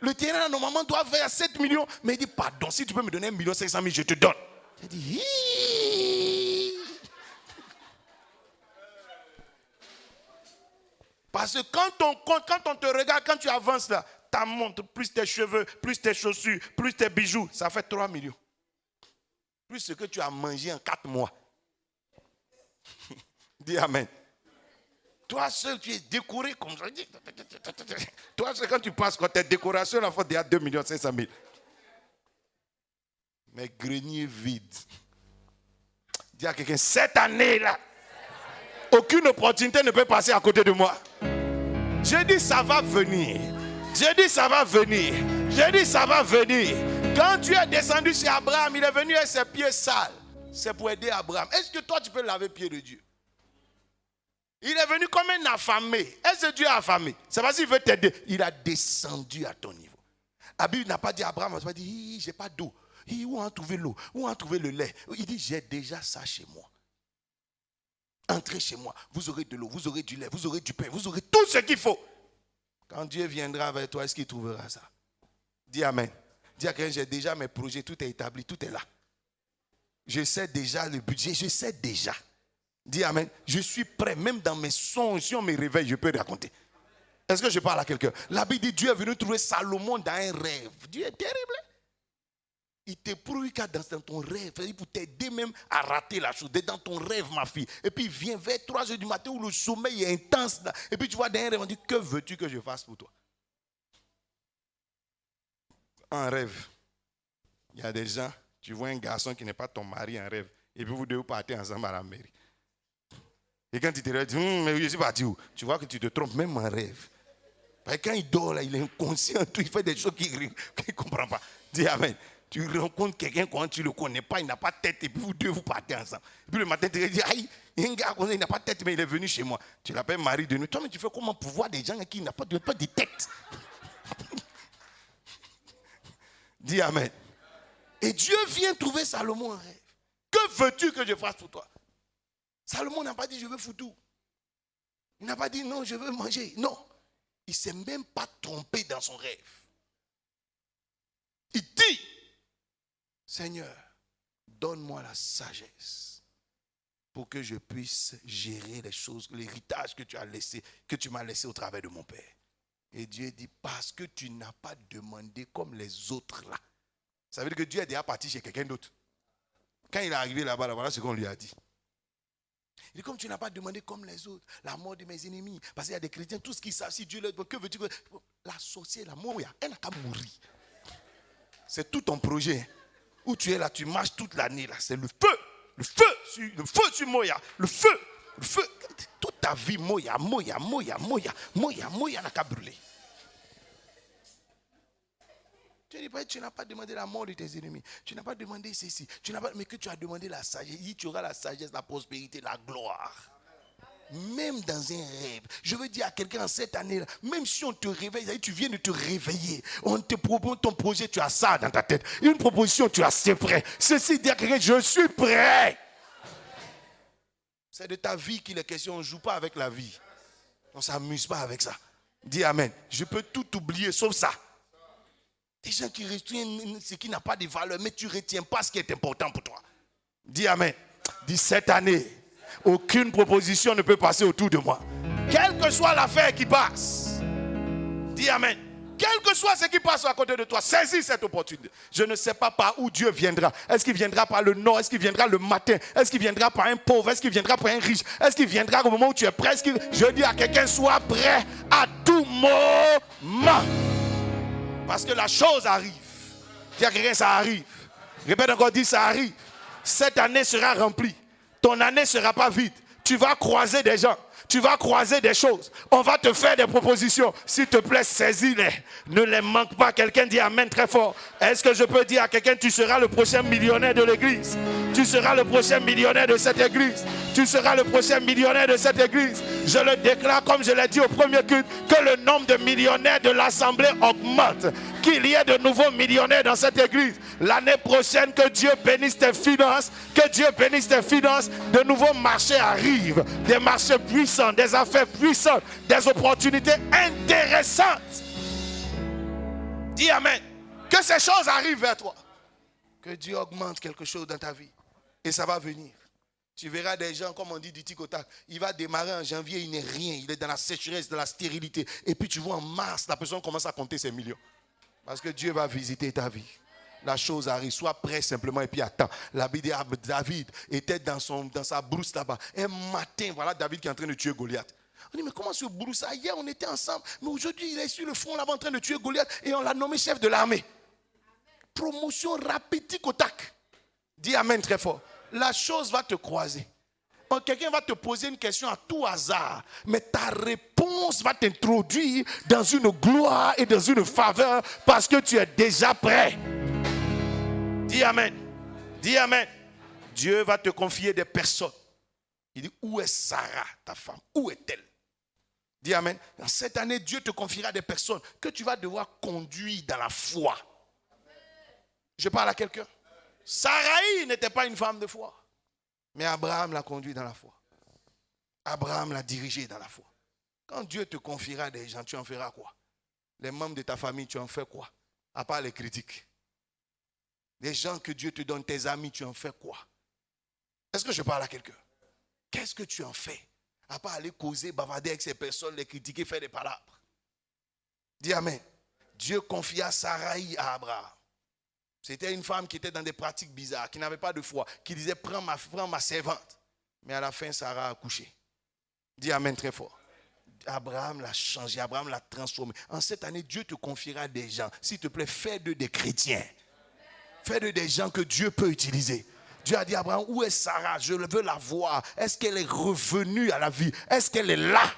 Le terrain, normalement, doit faire 7 millions. Mais il dit, pardon, si tu peux me donner 1 500 000, je te donne. J'ai dit, parce que quand on te regarde, quand tu avances là, ta montre, plus tes cheveux, plus tes chaussures, plus tes bijoux, ça fait 3 millions. Plus ce que tu as mangé en 4 mois. Dis amen. Toi seul, tu es décoré comme ça. Toi seul, quand tu passes, quand tes décorations, la fois, il y a 2 500 000. Mes greniers vides. Dis à quelqu'un, cette année-là, aucune opportunité ne peut passer à côté de moi. Je dis, ça va venir. Je dis, ça va venir. Je dis, ça va venir. Quand Dieu est descendu chez Abraham, il est venu avec ses pieds sales. C'est pour aider Abraham. Est-ce que toi, tu peux laver le pied de Dieu? Il est venu comme un affamé. Est-ce que Dieu est affamé? C'est parce qu'il veut t'aider. Il a descendu à ton niveau. La Bible n'a pas dit à Abraham, il n'a pas dit, j'ai pas d'eau. Où a trouvé l'eau? Où a trouvé le lait? Il dit, j'ai déjà ça chez moi. Entrez chez moi. Vous aurez de l'eau, vous aurez du lait, vous aurez du pain, vous aurez tout ce qu'il faut. Quand Dieu viendra vers toi, est-ce qu'il trouvera ça? Dis Amen. Dis à quelqu'un, j'ai déjà mes projets, tout est établi, tout est là. Je sais déjà le budget, je sais déjà. Dis Amen. Je suis prêt, même dans mes songes, si on me réveille, je peux raconter. Est-ce que je parle à quelqu'un? La Bible dit, Dieu est venu trouver Salomon dans un rêve. Dieu est terrible. Il te prouve qu'à dans ton rêve, pour t'aider même à rater la chose. Dans ton rêve, ma fille. Et puis il vient vers 3 heures du matin où le sommeil est intense. Et puis tu vois dans un rêve, on dit, que veux-tu que je fasse pour toi? Un rêve. Il y a des gens, tu vois un garçon qui n'est pas ton mari en rêve. Et puis vous deux partez ensemble à la mairie. Et quand tu te réveilles, mais je suis parti où? Tu vois que tu te trompes même en rêve. Parce que quand il dort, là, il est inconscient, tout, il fait des choses qu'il ne comprend pas. Dis Amen. Tu rencontres quelqu'un quand tu ne le connais pas, il n'a pas de tête, et puis vous deux, vous partez ensemble. Et puis le matin, tu te dis, aïe, il y a un gars, il n'a pas de tête, mais il est venu chez moi. Tu l'appelles mari de nuit. Toi, mais tu fais comment pour voir des gens qui n'ont pas de tête? Dis Amen. Et Dieu vient trouver Salomon en rêve. Que veux-tu que je fasse pour toi? Salomon n'a pas dit, je veux foutre. Il n'a pas dit, non, je veux manger. Non. Il ne s'est même pas trompé dans son rêve. Il dit, Seigneur, donne-moi la sagesse pour que je puisse gérer les choses, l'héritage que tu m'as laissé au travers de mon Père. Et Dieu dit, parce que tu n'as pas demandé comme les autres là. Ça veut dire que Dieu est déjà parti chez quelqu'un d'autre. Quand il est arrivé là-bas, voilà ce qu'on lui a dit. Il dit, comme tu n'as pas demandé comme les autres, la mort de mes ennemis, parce qu'il y a des chrétiens, tout ce qu'ils savent, si Dieu leur dit, que veux-tu que... La sorcière, la mort, elle n'a qu'à mourir. C'est tout ton projet. Où tu es là, tu marches toute l'année là. C'est le feu sur Moya. Le feu. Toute ta vie, Moya n'a qu'à brûler. Tu n'as pas demandé la mort de tes ennemis. Tu n'as pas demandé ceci. Mais que tu as demandé la sagesse. Tu auras la sagesse, la prospérité, la gloire. Même dans un rêve. Je veux dire à quelqu'un en cette année-là, même si on te réveille, tu viens de te réveiller, on te propose ton projet, tu as ça dans ta tête. Une proposition, tu as c'est prêt. Ceci dit à quelqu'un, je suis prêt. C'est de ta vie qu'il est question. On ne joue pas avec la vie. On ne s'amuse pas avec ça. Dis Amen. Je peux tout oublier sauf ça. Des gens qui retiennent ce qui n'a pas de valeur, mais tu ne retiens pas ce qui est important pour toi. Dis Amen. Dis cette année. Aucune proposition ne peut passer autour de moi. Quelle que soit l'affaire qui passe. Dis Amen. Quel que soit ce qui passe à côté de toi, saisis cette opportunité. Je ne sais pas par où Dieu viendra. Est-ce qu'il viendra par le nord? Est-ce qu'il viendra le matin? Est-ce qu'il viendra par un pauvre? Est-ce qu'il viendra par un riche? Est-ce qu'il viendra au moment où tu es prêt? Je dis à quelqu'un, sois prêt à tout moment. Parce que la chose arrive. Dis à quelqu'un, ça arrive. Répète encore, dis, ça arrive. Cette année sera remplie. Ton année ne sera pas vide. Tu vas croiser des gens. Tu vas croiser des choses. On va te faire des propositions. S'il te plaît, saisis-les. Ne les manque pas. Quelqu'un dit amen très fort. Est-ce que je peux dire à quelqu'un, tu seras le prochain millionnaire de l'église? Tu seras le prochain millionnaire de cette église. Tu seras le prochain millionnaire de cette église. Je le déclare comme je l'ai dit au premier culte, que le nombre de millionnaires de l'assemblée augmente. Qu'il y ait de nouveaux millionnaires dans cette église. L'année prochaine, que Dieu bénisse tes finances. Que Dieu bénisse tes finances. De nouveaux marchés arrivent. Des marchés puissants, des affaires puissantes, des opportunités intéressantes. Dis amen. Que ces choses arrivent vers toi. Que Dieu augmente quelque chose dans ta vie. Et ça va venir. Tu verras des gens, comme on dit du tic au tac. Il va démarrer en janvier, il n'est rien. Il est dans la sécheresse, dans la stérilité. Et puis tu vois en mars, la personne commence à compter ses millions. Parce que Dieu va visiter ta vie. La chose arrive. Sois prêt simplement et puis attends. La Bible dit, David était dans sa brousse là-bas. Un matin, voilà David qui est en train de tuer Goliath. On dit, mais comment ce brousse? Hier, on était ensemble. Mais aujourd'hui, il est sur le front là-bas en train de tuer Goliath. Et on l'a nommé chef de l'armée. promotion rapide, au tac. Dis amen très fort. La chose va te croiser. Quelqu'un va te poser une question à tout hasard, mais ta réponse va t'introduire dans une gloire et dans une faveur parce que tu es déjà prêt. Dis amen. Dis amen. Dieu va te confier des personnes. Il dit, où est Sarah, ta femme? Où est-elle? Dis amen. Dans cette année, Dieu te confiera des personnes que tu vas devoir conduire dans la foi. Je parle à quelqu'un. Sarai n'était pas une femme de foi. Mais Abraham l'a conduit dans la foi. Abraham l'a dirigé dans la foi. Quand Dieu te confiera des gens, tu en feras quoi? Les membres de ta famille, tu en fais quoi? À part les critiques. Les gens que Dieu te donne, tes amis, tu en fais quoi? Est-ce que je parle à quelqu'un? Qu'est-ce que tu en fais? À part aller causer, bavarder avec ces personnes, les critiquer, faire des palabres. Dis amen. Dieu confia Sarai à Abraham. C'était une femme qui était dans des pratiques bizarres, qui n'avait pas de foi, qui disait prends ma servante. Mais à la fin, Sarah a accouché. Dis amen très fort. Abraham l'a changé, Abraham l'a transformé. En cette année, Dieu te confiera des gens. S'il te plaît, fais d'eux des chrétiens. Fais d'eux des gens que Dieu peut utiliser. Dieu a dit à Abraham, où est Sarah? Je veux la voir. Est-ce qu'elle est revenue à la vie? Est-ce qu'elle est là?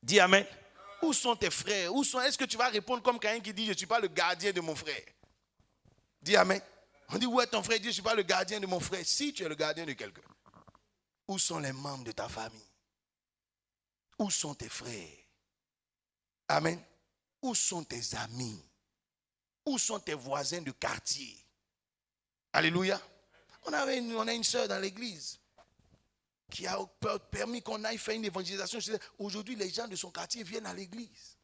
Dis amen. Où sont tes frères? Est-ce que tu vas répondre comme quelqu'un qui dit, je ne suis pas le gardien de mon frère? Dis amen. On dit, où est ton frère? Il dit, je ne suis pas le gardien de mon frère. Si tu es le gardien de quelqu'un, où sont les membres de ta famille? Où sont tes frères? Amen. Où sont tes amis? Où sont tes voisins de quartier? Alléluia. On a une soeur dans l'église qui a permis qu'on aille faire une évangélisation. Aujourd'hui, les gens de son quartier viennent à l'église.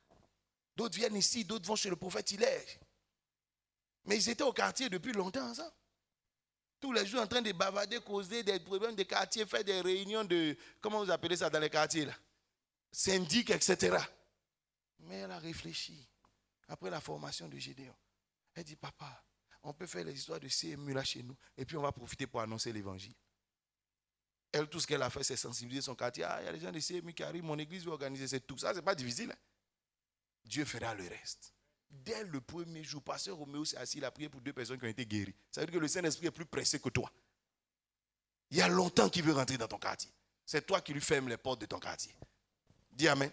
D'autres viennent ici, d'autres vont chez le prophète Hilaire. Mais ils étaient au quartier depuis longtemps, ça. Tous les jours en train de bavarder, causer des problèmes de quartier, faire des réunions de, comment vous appelez ça dans les quartiers là? Syndic, etc. Mais elle a réfléchi. Après la formation de Gédéon, elle dit, papa, on peut faire les histoires de CMU là chez nous et puis on va profiter pour annoncer l'évangile. Elle, tout ce qu'elle a fait, c'est sensibiliser son quartier. Ah, il y a des gens de CMU qui arrivent, mon église va organiser, c'est tout. Ça, c'est pas difficile. Hein? Dieu fera le reste. Dès le premier jour, pasteur Roméo s'est assis, il a prié pour 2 personnes qui ont été guéries. Ça veut dire que le Saint-Esprit est plus pressé que toi. Il y a longtemps qu'il veut rentrer dans ton quartier. C'est toi qui lui fermes les portes de ton quartier. Dis amen.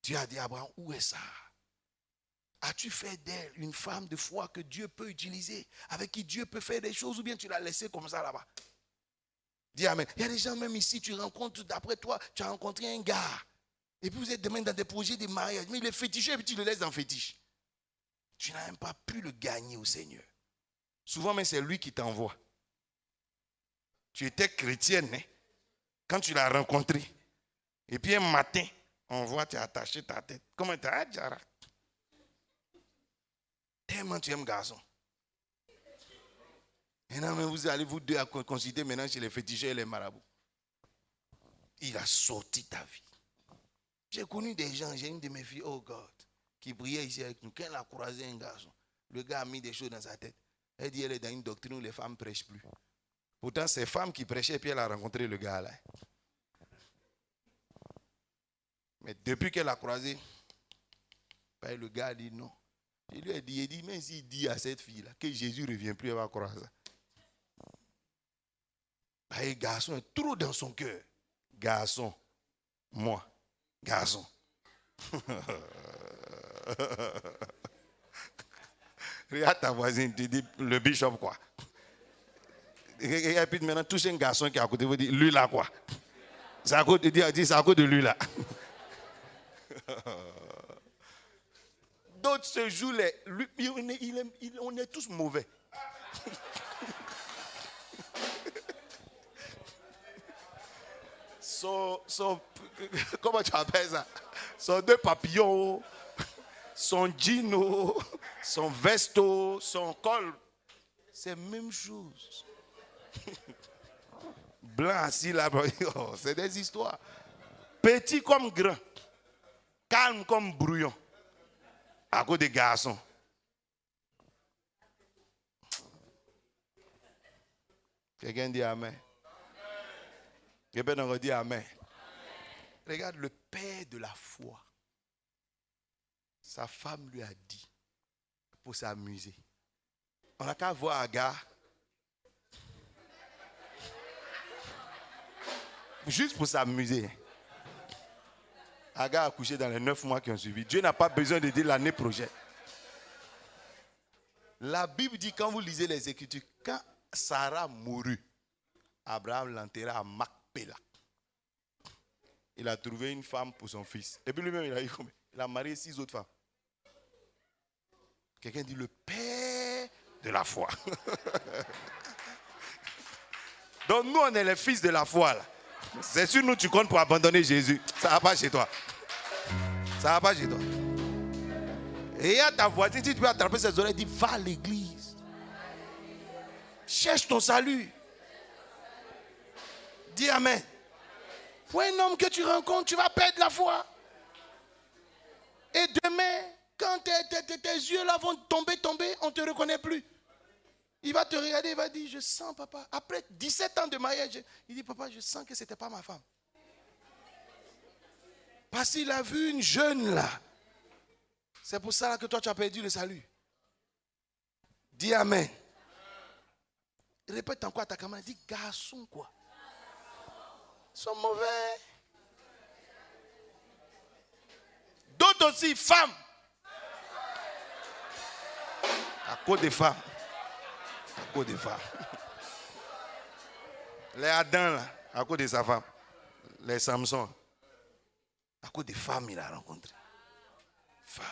Dieu a dit à Abraham, où est ça? As-tu fait d'elle une femme de foi que Dieu peut utiliser, avec qui Dieu peut faire des choses, ou bien tu l'as laissée comme ça là-bas? Dis amen. Il y a des gens même ici, tu rencontres, d'après toi, tu as rencontré un gars. Et puis vous êtes demain dans des projets de mariage. Mais il est fétiché et puis tu le laisses dans fétiche. Tu n'as même pas pu le gagner au Seigneur. Souvent, mais c'est lui qui t'envoie. Tu étais chrétienne, hein, quand tu l'as rencontré. Et puis un matin, on voit, tu as attaché ta tête. Comment tu as dit? Tellement tu aimes garçon. Maintenant, vous allez vous deux à consulter maintenant chez les féticheurs et les marabouts. Il a sorti ta vie. J'ai connu des gens, j'ai une de mes filles, oh God, qui priait ici avec nous. Quand elle a croisé un garçon, le gars a mis des choses dans sa tête. Elle dit, elle est dans une doctrine où les femmes ne prêchent plus. Pourtant, c'est femmes qui prêchaient, puis elle a rencontré le gars là. Mais depuis qu'elle a croisé, le gars a dit non. Il lui a dit, mais s'il dit à cette fille-là que Jésus ne revient plus, elle va croire ça. Le garçon est trop dans son cœur. Garçon, moi, garçon. Regarde ta voisine, tu dis le bishop quoi. Et puis maintenant, touche un garçon qui est à côté, vous dites, lui là quoi. C'est à cause de lui là. D'autres se jouent on est tous mauvais. Comment tu appelles ça? Son 2 papillons, son jean, son vesto, son col. C'est la même chose. Blanc assis là, c'est des histoires. Petit comme grand, calme comme brouillon. À cause des garçons. Quelqu'un dit amen. Quelqu'un dit amen. Regarde le père de la foi. Sa femme lui a dit, pour s'amuser, On n'a qu'à voir Agar. Juste pour s'amuser. Agar a accouché dans les 9 mois qui ont suivi. Dieu n'a pas besoin de dire l'année prochaine. La Bible dit, quand vous lisez les Écritures, quand Sarah mourut, Abraham l'enterra à Macpéla. Il a trouvé une femme pour son fils. Et puis lui-même, il a eu combien? Il a marié 6 autres femmes. Quelqu'un dit le père de la foi. Donc nous, on est les fils de la foi. Là. C'est sûr, nous, tu comptes pour abandonner Jésus. Ça ne va pas chez toi. Ça ne va pas chez toi. Et il y a ta voisine, si tu peux attraper ses oreilles, dis, va à l'église. Cherche ton salut. Dis amen. Pour un homme que tu rencontres, tu vas perdre la foi. Et demain, quand tes yeux là vont tomber, on ne te reconnaît plus. Il va te regarder, il va dire, je sens papa. Après 17 ans de mariage, il dit, papa, je sens que ce n'était pas ma femme. Parce qu'il a vu une jeune là. C'est pour ça que toi tu as perdu le salut. Dis amen. Répète encore à ta camarade, dis garçon quoi. Ils sont mauvais. D'autres aussi, femmes. À cause des femmes. À cause des femmes. Les Adam là, à cause de sa femme. Les Samson. À cause des femmes, il a rencontré. Femmes.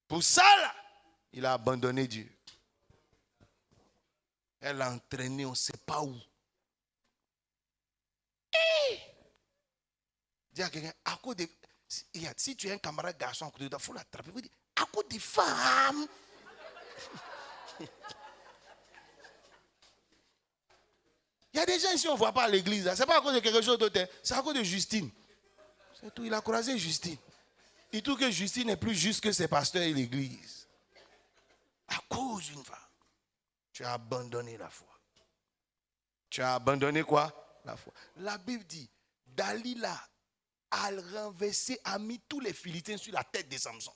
Pour ça, là, il a abandonné Dieu. Elle l'a entraîné, on ne sait pas où. Dis à quelqu'un, à cause des... Si tu es un camarade garçon à côté de toi, il faut l'attraper. Il faut dire, à cause des femmes. Il y a des gens ici, on ne voit pas à l'église. Ce n'est pas à cause de quelque chose d'autre. C'est à cause de Justine. C'est tout. Il a croisé Justine. Il trouve que Justine est plus juste que ses pasteurs et l'église. À cause d'une femme. Tu as abandonné la foi. Tu as abandonné quoi? La foi. La Bible dit, Dalila a renversé, a mis tous les Philistins sur la tête de Samson.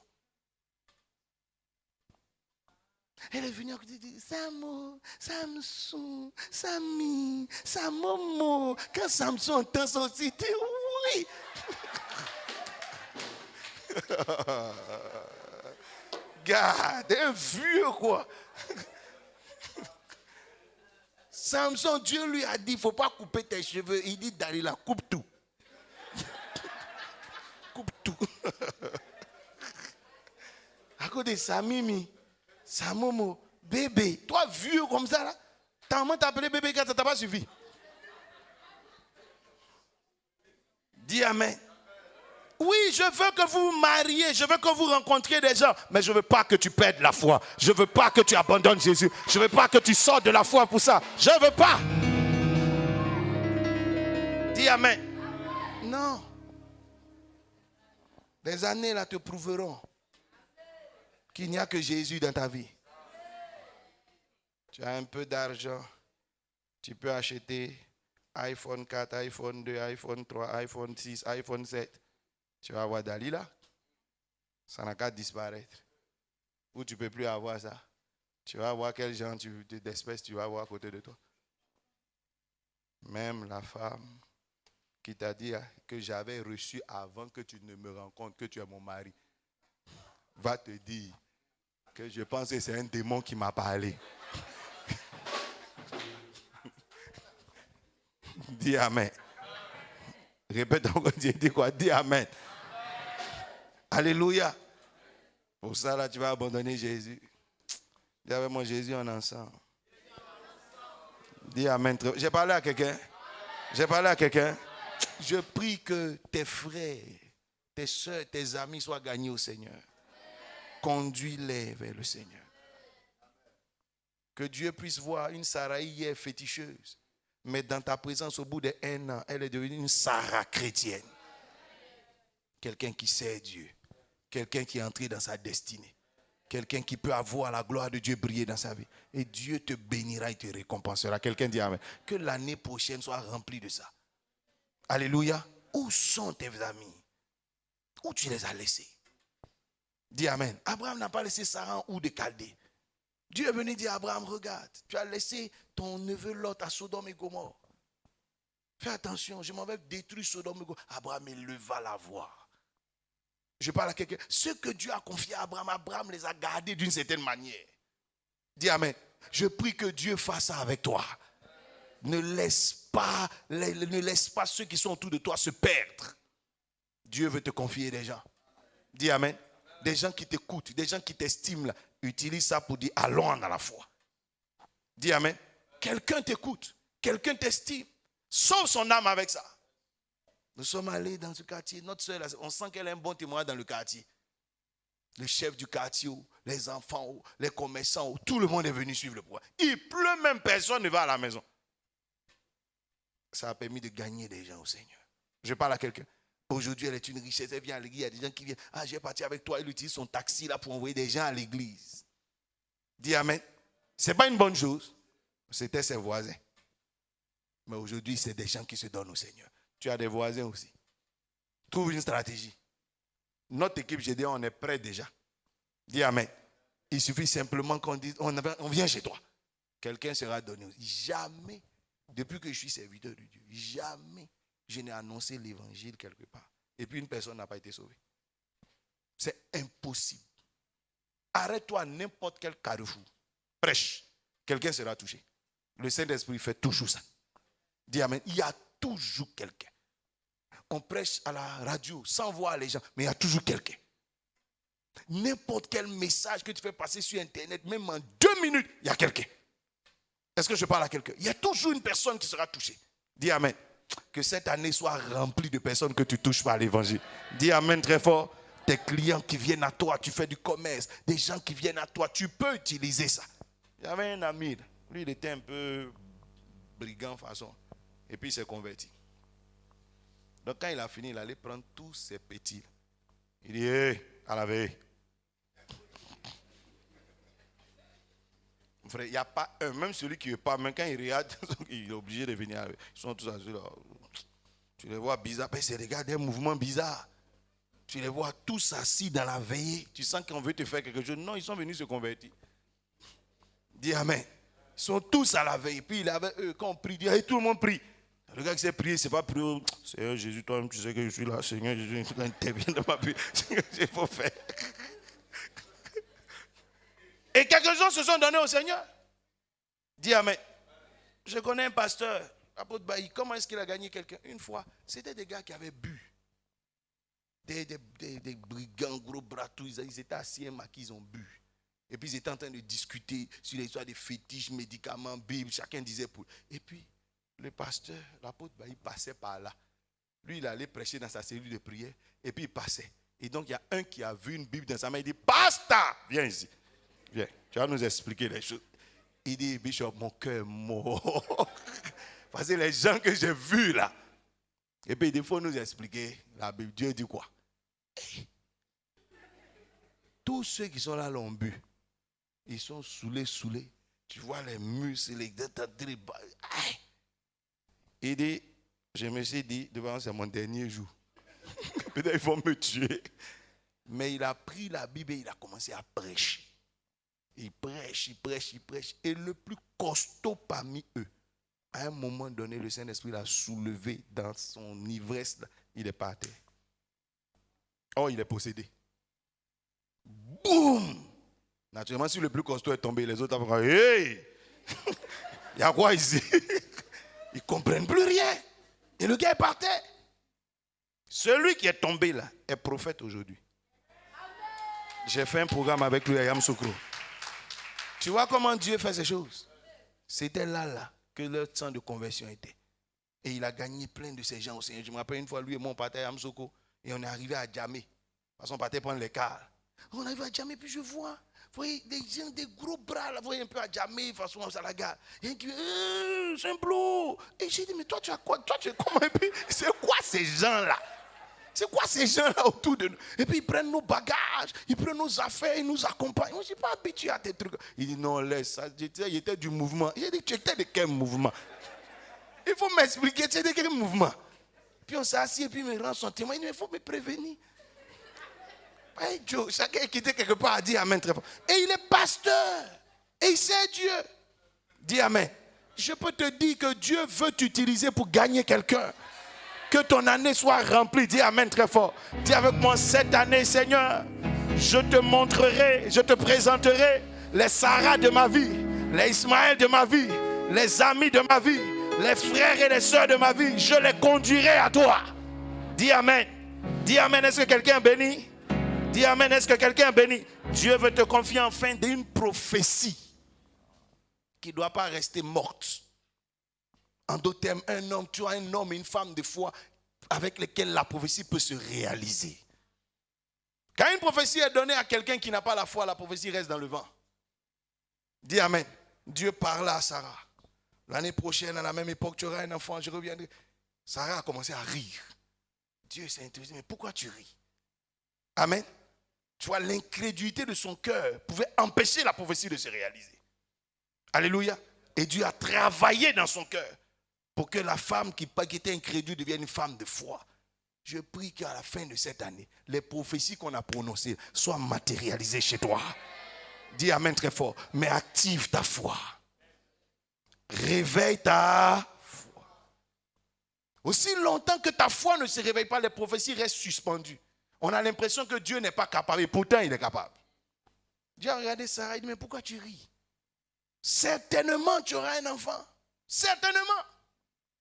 Elle est venue à côté, dit, Samo, Samson, Sami, Samomo. Quand Samson entend son titre, oui. Garde, un vieux quoi. Samson, Dieu lui a dit, il ne faut pas couper tes cheveux. Il dit, Dalila, coupe tout. Coupe tout. À cause de Samimi, Samomo, bébé. Toi, vieux comme ça, là, ta maman t'a appelé bébé, ça ne t'a pas suffi. Dis amen. Oui, je veux que vous vous mariez, je veux que vous rencontriez des gens, mais je ne veux pas que tu perdes la foi. Je ne veux pas que tu abandonnes Jésus. Je ne veux pas que tu sortes de la foi pour ça. Je ne veux pas. Dis amen. Non. Les années là te prouveront qu'il n'y a que Jésus dans ta vie. Tu as un peu d'argent, tu peux acheter iPhone 4, iPhone 2, iPhone 3, iPhone 6, iPhone 7. Tu vas avoir Dalila, ça n'a qu'à disparaître. Ou tu ne peux plus avoir ça. Tu vas voir quel genre d'espèce tu vas avoir à côté de toi. Même la femme qui t'a dit que j'avais reçu avant que tu ne me rencontres, que tu es mon mari, va te dire que je pense que c'est un démon qui m'a parlé. Dis amen. Répète encore, dis quoi? Dis amen. Alléluia. Pour ça, là, tu vas abandonner Jésus. Dis avec moi, Jésus en ensemble. Dis amen. J'ai parlé à quelqu'un. J'ai parlé à quelqu'un. Je prie que tes frères, tes soeurs, tes amis soient gagnés au Seigneur. Conduis-les vers le Seigneur. Que Dieu puisse voir une Saraï hier féticheuse. Mais dans ta présence, au bout d'1 an, elle est devenue une Sarah chrétienne. Quelqu'un qui sait Dieu. Quelqu'un qui est entré dans sa destinée. Quelqu'un qui peut avoir la gloire de Dieu briller dans sa vie. Et Dieu te bénira et te récompensera. Quelqu'un dit amen. Que l'année prochaine soit remplie de ça. Alléluia. Où sont tes amis? Où tu les as laissés? Dis amen. Abraham n'a pas laissé Sarah ou de Chaldée. Dieu est venu dire à Abraham, regarde, tu as laissé ton neveu Lot à Sodome et Gomorrhe. Fais attention, je m'en vais détruire Sodome et Gomorrhe. Abraham éleva la voix. Je parle à quelqu'un. Ce que Dieu a confié à Abraham, Abraham les a gardés d'une certaine manière. Dis amen. Je prie que Dieu fasse ça avec toi. Ne laisse pas ceux qui sont autour de toi se perdre. Dieu veut te confier des gens. Dis amen. Des gens qui t'écoutent, des gens qui t'estiment. Utilise ça pour dire allons dans la foi. Dis amen. Quelqu'un t'écoute, quelqu'un t'estime. Sauve son âme avec ça. Nous sommes allés dans ce quartier. Notre soeur, on sent qu'elle a un bon témoin dans le quartier. Le chef du quartier, les enfants, les commerçants, tout le monde est venu suivre le pouvoir. Il pleut même, personne ne va à la maison. Ça a permis de gagner des gens au Seigneur. Je parle à quelqu'un. Aujourd'hui, elle est une richesse. Elle vient à l'église. Il y a des gens qui viennent. Ah, j'ai parti avec toi. Il utilise son taxi là pour envoyer des gens à l'église. Dis amen. Ce n'est pas une bonne chose. C'était ses voisins. Mais aujourd'hui, c'est des gens qui se donnent au Seigneur. Tu as des voisins aussi. Trouve une stratégie. Notre équipe GD, on est prêt déjà. Dis amen. Il suffit simplement qu'on dise, on vient chez toi. Quelqu'un sera donné. Jamais, depuis que je suis serviteur de Dieu, jamais je n'ai annoncé l'évangile quelque part. Et puis une personne n'a pas été sauvée. C'est impossible. Arrête-toi à n'importe quel carrefour. Prêche. Quelqu'un sera touché. Le Saint-Esprit fait toujours ça. Dis amen. Il y a toujours quelqu'un. On prêche à la radio sans voir les gens, mais il y a toujours quelqu'un. N'importe quel message que tu fais passer sur Internet, même en 2 minutes, il y a quelqu'un. Est-ce que je parle à quelqu'un? Il y a toujours une personne qui sera touchée. Dis amen. Que cette année soit remplie de personnes que tu touches par l'évangile. Dis amen très fort. Tes clients qui viennent à toi, tu fais du commerce, des gens qui viennent à toi, tu peux utiliser ça. J'avais un ami, lui il était un peu brigand façon, et puis il s'est converti. Donc quand il a fini, il allait prendre tous ses petits. Il dit, hey, à la veille. Frère, il n'y a pas un, même celui qui ne veut pas, même quand il regarde, il est obligé de venir. Ils sont tous assis là. Tu les vois bizarres, parce qu'ils regardent un mouvement bizarre. Tu les vois tous assis dans la veillée. Tu sens qu'on veut te faire quelque chose. Non, ils sont venus se convertir. Dis amen. Ils sont tous à la veille. Puis il avait eux, quand on prie, dit, hey, tout le monde prie. Le gars qui s'est prié, c'est pas prier. Seigneur Jésus, toi-même, tu sais que je suis là. Seigneur Jésus, quand interviens dans ma vie, c'est ce qu'il faut faire. Et quelques-uns se sont donnés au Seigneur. Dis amen. Je connais un pasteur, apôtre Bailly. Comment est-ce qu'il a gagné quelqu'un? Une fois, c'était des gars qui avaient bu. Des brigands, gros bras, tout. Ils étaient assis, ils ont bu. Et puis ils étaient en train de discuter sur l'histoire des fétiches, médicaments, Bible. Chacun disait pour. Et puis, le pasteur, l'apôtre Bailly passait par là. Lui, il allait prêcher dans sa cellule de prière. Et puis il passait. Et donc, il y a un qui a vu une Bible dans sa main. Il dit, pasteur, viens ici. Viens, tu vas nous expliquer les choses. Il dit, Bishop, mon cœur est mort. Parce que les gens que j'ai vus là. Et puis il dit, il faut nous expliquer la Bible. Dieu dit quoi? Tous ceux qui sont là l'ont bu. Ils sont saoulés. Tu vois les muscles, les... Il dit, je me suis dit, devant c'est mon dernier jour. Peut-être ils vont me tuer. Mais il a pris la Bible et il a commencé à prêcher. Il prêche. Et le plus costaud parmi eux, à un moment donné, le Saint-Esprit l'a soulevé dans son ivresse. Il est par terre. Oh, il est possédé. Boum! Naturellement, si le plus costaud est tombé, les autres vont dire, hey! Il y a quoi ici? Ils ne comprennent plus rien. Et le gars est par terre. Celui qui est tombé là est prophète aujourd'hui. J'ai fait un programme avec lui à Yamoussoukro. Tu vois comment Dieu fait ces choses? C'était là que leur temps de conversion était. Et il a gagné plein de ces gens au Seigneur. Je me rappelle une fois, lui et moi, on partait à Yamoussoukro et on est arrivé à Djamé. Parce qu'on partait prendre les cars. On arrive à Djamé, puis je vois, vous voyez, des gens, des gros bras, là, vous voyez un peu à Djamé, façon à la gare. Il y a un qui dit, Saint-Blo. Et j'ai dit, mais toi, tu as quoi? Toi, tu es comment? Et puis, c'est quoi ces gens-là? C'est quoi ces gens-là autour de nous? Et puis ils prennent nos bagages, ils prennent nos affaires, ils nous accompagnent. Moi, je ne suis pas habitué à tes trucs. Il dit non, laisse ça. Il était du mouvement. Il a dit, tu étais de quel mouvement? Il faut m'expliquer, tu étais de quel mouvement? Puis on s'est assis et puis il me rend son témoin. Il dit, il faut me prévenir. Hey Joe, chacun qui était quelque part a dit amen très fort. Et il est pasteur. Et c'est Dieu. Dis amen. Je peux te dire que Dieu veut t'utiliser pour gagner quelqu'un. Que ton année soit remplie. Dis amen très fort. Dis avec moi, cette année, Seigneur, je te montrerai, je te présenterai les Sarah de ma vie, les Ismaël de ma vie, les amis de ma vie, les frères et les sœurs de ma vie. Je les conduirai à toi. Dis amen. Dis amen. Est-ce que quelqu'un est béni? Dis amen. Est-ce que quelqu'un est béni? Dieu veut te confier enfin d'une prophétie qui ne doit pas rester morte. En d'autres termes, un homme, tu as un homme et une femme de foi avec lesquels la prophétie peut se réaliser. Quand une prophétie est donnée à quelqu'un qui n'a pas la foi, la prophétie reste dans le vent. Dis amen. Dieu parla à Sarah. L'année prochaine, à la même époque, tu auras un enfant, je reviendrai. Sarah a commencé à rire. Dieu s'est intéressé, mais pourquoi tu ris? Amen. Tu vois, l'incrédulité de son cœur pouvait empêcher la prophétie de se réaliser. Alléluia. Et Dieu a travaillé dans son cœur pour que la femme qui était incrédule devienne une femme de foi. Je prie qu'à la fin de cette année, les prophéties qu'on a prononcées soient matérialisées chez toi. Dis amen très fort. Mais active ta foi. Réveille ta foi. Aussi longtemps que ta foi ne se réveille pas, les prophéties restent suspendues. On a l'impression que Dieu n'est pas capable. Et pourtant, il est capable. Dieu a regardé Sarah et dit, mais pourquoi tu ris? Certainement, tu auras un enfant. Certainement.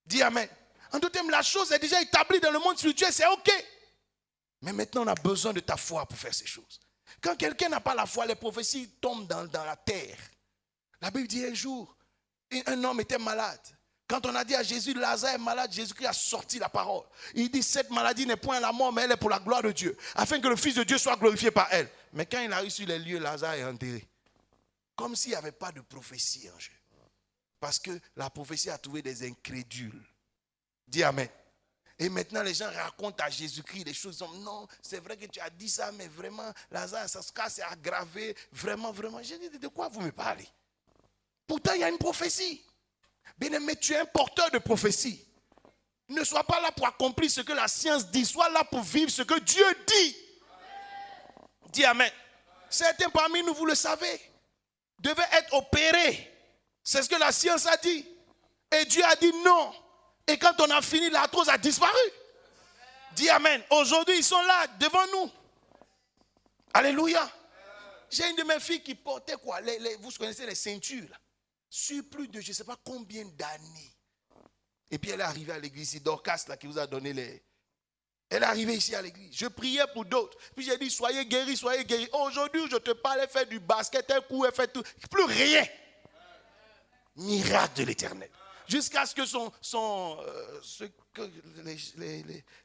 Dis amen. En d'autres termes, la chose est déjà établie dans le monde spirituel, c'est ok. Mais maintenant, on a besoin de ta foi pour faire ces choses. Quand quelqu'un n'a pas la foi, les prophéties tombent dans la terre. La Bible dit un jour, un homme était malade. Quand on a dit à Jésus, Lazare est malade, Jésus-Christ a sorti la parole. Il dit, cette maladie n'est point la mort, mais elle est pour la gloire de Dieu, afin que le Fils de Dieu soit glorifié par elle. Mais quand il arrive sur les lieux, Lazare est enterré. Comme s'il n'y avait pas de prophétie en jeu. Parce que la prophétie a trouvé des incrédules. Dis amen. Et maintenant, les gens racontent à Jésus-Christ des choses. Non, c'est vrai que tu as dit ça, mais vraiment, Lazare, ça se casse, c'est aggravé. Vraiment, vraiment. J'ai dit, de quoi vous me parlez? Pourtant, il y a une prophétie. Bien aimé, tu es un porteur de prophétie. Ne sois pas là pour accomplir ce que la science dit. Sois là pour vivre ce que Dieu dit. Dis amen. Certains parmi nous, vous le savez, devaient être opérés. C'est ce que la science a dit. Et Dieu a dit non. Et quand on a fini, l'arthrose a disparu. Dis amen. Aujourd'hui, ils sont là, devant nous. Alléluia. J'ai une de mes filles qui portait quoi? Vous connaissez les ceintures là. Sur plus de je ne sais pas combien d'années. Et puis elle est arrivée à l'église ici, Dorcas là, qui vous a donné les... Elle est arrivée ici à l'église. Je priais pour d'autres. Puis j'ai dit, soyez guéris, soyez guéris. Aujourd'hui, je te parle, elle fait du basket, un coup, elle fait tout. Plus rien. Miracle de l'éternel. Jusqu'à ce que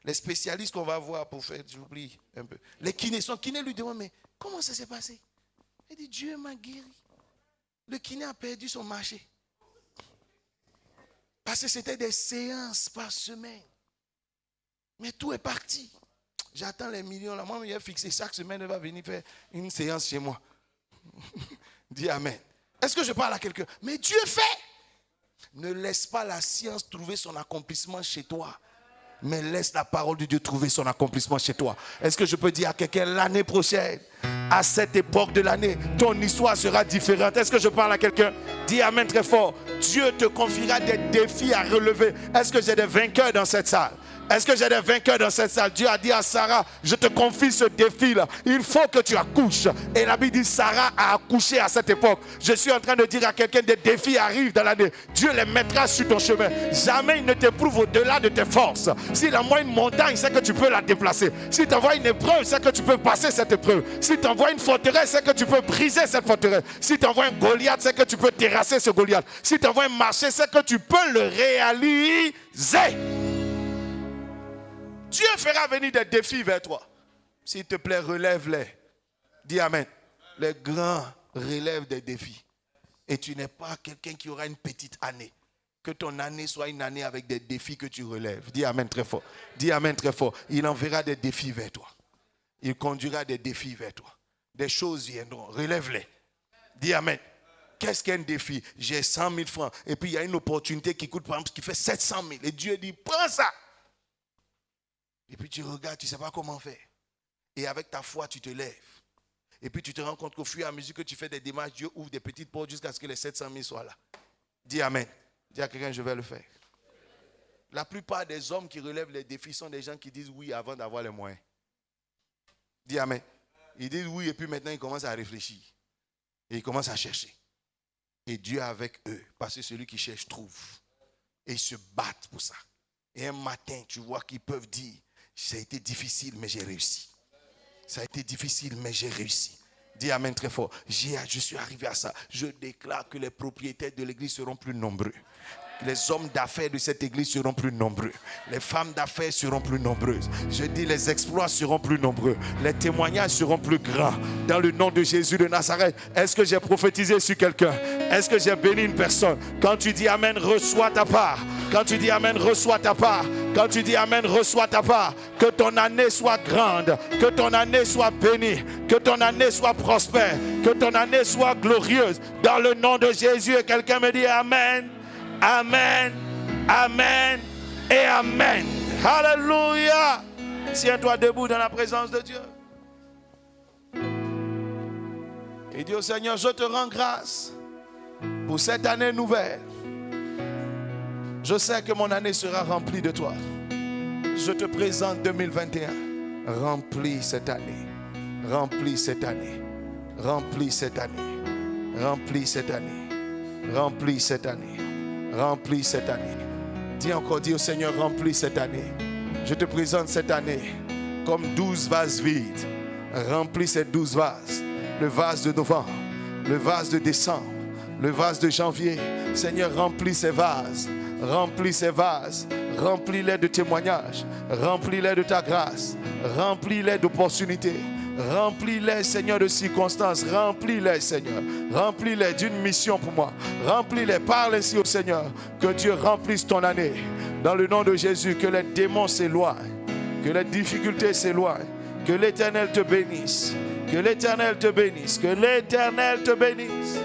les spécialistes qu'on va voir pour faire, j'oublie un peu. Les kinés, son kiné lui demande, mais comment ça s'est passé? Il dit, Dieu m'a guéri. Le kiné a perdu son marché. Parce que c'était des séances par semaine. Mais tout est parti. J'attends les millions. Là. Moi, il a fixé chaque semaine, elle va venir faire une séance chez moi. Dis amen. Est-ce que je parle à quelqu'un? Mais Dieu fait. Ne laisse pas la science trouver son accomplissement chez toi. Mais laisse la parole de Dieu trouver son accomplissement chez toi. Est-ce que je peux dire à quelqu'un, l'année prochaine, à cette époque de l'année, ton histoire sera différente? Est-ce que je parle à quelqu'un? Dis amen très fort. Dieu te confiera des défis à relever. Est-ce que j'ai des vainqueurs dans cette salle? Est-ce que j'ai des vainqueurs dans cette salle? Dieu a dit à Sarah, je te confie ce défi-là. Il faut que tu accouches. Et la Bible dit, Sarah a accouché à cette époque. Je suis en train de dire à quelqu'un, des défis arrivent dans l'année. Dieu les mettra sur ton chemin. Jamais il ne t'éprouve au-delà de tes forces. S'il envoie une montagne, c'est que tu peux la déplacer. S'il t'envoie une épreuve, c'est que tu peux passer cette épreuve. S'il t'envoie une forteresse, c'est que tu peux briser cette forteresse. S'il t'envoie un Goliath, c'est que tu peux terrasser ce Goliath. S'il t'envoie un marché, c'est que tu peux le réaliser. Dieu fera venir des défis vers toi. S'il te plaît, relève-les. Dis amen. Les grands relèvent des défis. Et tu n'es pas quelqu'un qui aura une petite année. Que ton année soit une année avec des défis que tu relèves. Dis amen très fort. Dis amen très fort. Il enverra des défis vers toi. Il conduira des défis vers toi. Des choses viendront. Relève-les. Dis amen. Qu'est-ce qu'un défi? J'ai 100 000 francs. Et puis il y a une opportunité qui coûte, par exemple, qui fait 700 000. Et Dieu dit, prends ça. Et puis tu regardes, tu ne sais pas comment faire. Et avec ta foi, tu te lèves. Et puis tu te rends compte qu'au fur et à mesure que tu fais des démarches, Dieu ouvre des petites portes jusqu'à ce que les 700 000 soient là. Dis amen. Dis à quelqu'un, je vais le faire. La plupart des hommes qui relèvent les défis sont des gens qui disent oui avant d'avoir les moyens. Dis amen. Ils disent oui et puis maintenant ils commencent à réfléchir. Et ils commencent à chercher. Et Dieu est avec eux. Parce que celui qui cherche trouve. Et ils se battent pour ça. Et un matin, tu vois qu'ils peuvent dire, ça a été difficile mais j'ai réussi. Ça a été difficile mais j'ai réussi. Dis amen très fort. Je suis arrivé à ça. Je déclare que les propriétaires de l'église seront plus nombreux. Les hommes d'affaires de cette église seront plus nombreux. Les femmes d'affaires seront plus nombreuses. Je dis les exploits seront plus nombreux. Les témoignages seront plus grands. Dans le nom de Jésus de Nazareth. Est-ce que j'ai prophétisé sur quelqu'un? Est-ce que j'ai béni une personne? Quand tu dis amen, reçois ta part. Quand tu dis amen, reçois ta part. Quand tu dis amen, reçois ta part. Que ton année soit grande. Que ton année soit bénie. Que ton année soit prospère. Que ton année soit glorieuse. Dans le nom de Jésus. Et quelqu'un me dit amen. Amen, amen et amen. Alléluia. Tiens-toi debout dans la présence de Dieu. Et dis au Seigneur, je te rends grâce pour cette année nouvelle. Je sais que mon année sera remplie de toi. Je te présente 2021. Remplis cette année. Remplis cette année. Remplis cette année. Remplis cette année. Remplis cette année. Remplis cette année. Dis encore, dis au Seigneur, remplis cette année. Je te présente cette année comme 12 vases vides. Remplis ces 12 vases. Le vase de novembre, le vase de décembre, le vase de janvier. Seigneur, remplis ces vases. Remplis ces vases. Remplis-les de témoignages. Remplis-les de ta grâce. Remplis-les d'opportunités. Remplis-les, Seigneur, de circonstances. Remplis-les, Seigneur. Remplis-les d'une mission pour moi. Remplis-les. Parle ainsi au Seigneur. Que Dieu remplisse ton année. Dans le nom de Jésus, que les démons s'éloignent. Que les difficultés s'éloignent. Que l'Éternel te bénisse. Que l'Éternel te bénisse. Que l'Éternel te bénisse.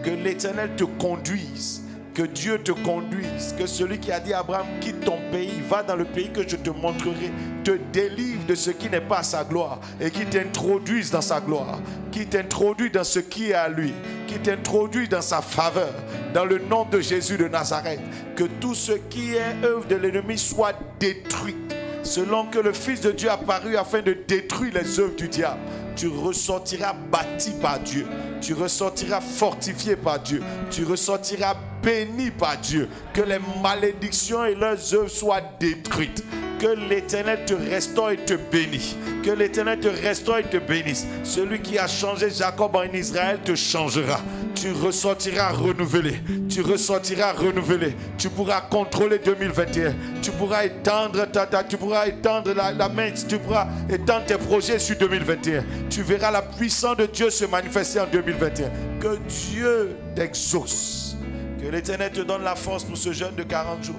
Que l'Éternel te conduise. Que Dieu te conduise. Que celui qui a dit à Abraham, quitte ton pays, va dans le pays que je te montrerai, te délivre de ce qui n'est pas sa gloire et qui t'introduise dans sa gloire, qui t'introduit dans ce qui est à lui, qui t'introduit dans sa faveur. Dans le nom de Jésus de Nazareth, que tout ce qui est œuvre de l'ennemi soit détruit. Selon que le Fils de Dieu a apparu afin de détruire les œuvres du diable. Tu ressortiras bâti par Dieu. Tu ressortiras fortifié par Dieu. Tu ressortiras béni par Dieu. Que les malédictions et leurs œuvres soient détruites. Que l'Éternel te restaure et te bénisse. Que l'Éternel te restaure et te bénisse. Celui qui a changé Jacob en Israël te changera. Tu ressortiras renouvelé. Tu ressortiras renouvelé. Tu pourras contrôler 2021. Tu pourras étendre la main. Tu pourras étendre tes projets sur 2021. Tu verras la puissance de Dieu se manifester en 2021. Que Dieu t'exauce. Que l'Éternel te donne la force pour ce jeûne de 40 jours.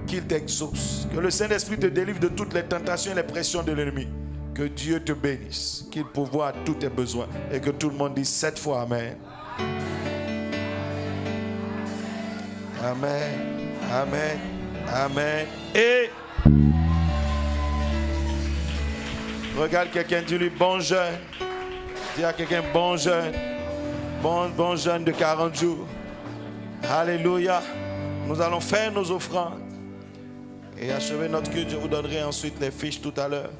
Qu'il t'exauce. Que le Saint-Esprit te délivre de toutes les tentations et les pressions de l'ennemi. Que Dieu te bénisse. Qu'il pourvoie tous tes besoins. Et que tout le monde dise 7 fois Amen. Amen. Amen. Amen. Et regarde quelqu'un, dis-lui bon jeûne. Dis à quelqu'un bon jeûne. Bon jeûne de 40 jours. Alléluia. Nous allons faire nos offrandes et achever notre culte. Je vous donnerai ensuite les fiches tout à l'heure.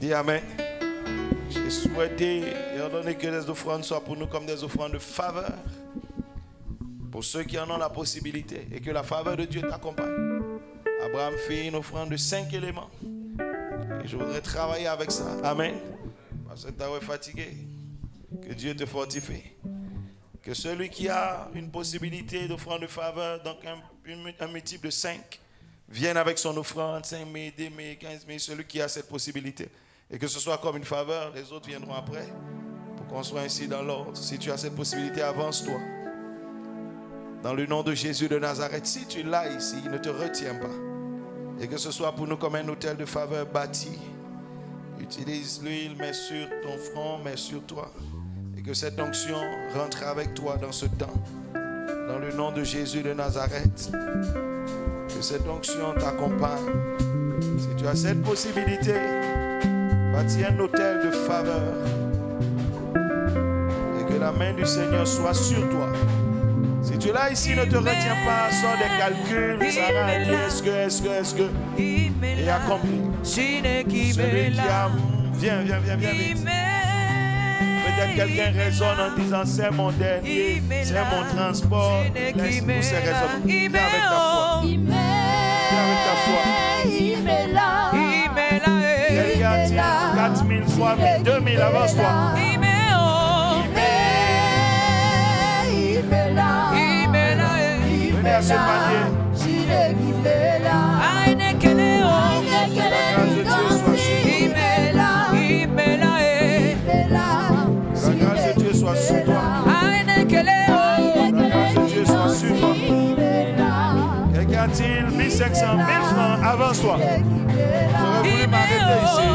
Dis Amen. J'ai souhaité, étant donné que les offrandes soient pour nous comme des offrandes de faveur, pour ceux qui en ont la possibilité, et que la faveur de Dieu t'accompagne. Abraham fait une offrande de 5 éléments. Et je voudrais travailler avec ça. Amen. Parce que tu es fatigué. Que Dieu te fortifie. Que celui qui a une possibilité d'offrande de faveur, donc un multiple de 5, vienne avec son offrande, 5 000, 10 000, 15 000, celui qui a cette possibilité. Et que ce soit comme une faveur, les autres viendront après. Pour qu'on soit ainsi dans l'ordre. Si tu as cette possibilité, avance-toi. Dans le nom de Jésus de Nazareth, si tu l'as ici, ne te retiens pas. Et que ce soit pour nous comme un hôtel de faveur bâti. Utilise l'huile, mets sur ton front, mets sur toi. Et que cette onction rentre avec toi dans ce temps. Dans le nom de Jésus de Nazareth. Que cette onction t'accompagne. Si tu as cette possibilité, bâtis un hôtel de faveur. main du Seigneur soit sur toi. Si tu es là ici, ne te retiens pas, sors des calculs. Sarah a dit est-ce que et accompli. Celui qui a. Viens. Peut-être quelqu'un résonne en disant c'est mon dernier, c'est mon transport. Laisse-nous ces raisonnements. Viens avec ta foi. Viens avec ta foi. Quelqu'un tient 4 000, 3 000, 2 000, avance-toi. Venez à ce panier. La grâce de Dieu soit sur toi. La grâce de Dieu soit sur toi. Quelqu'un a-t-il 1500, 1000 francs? Avance-toi. J'aurais voulu m'arrêter ici.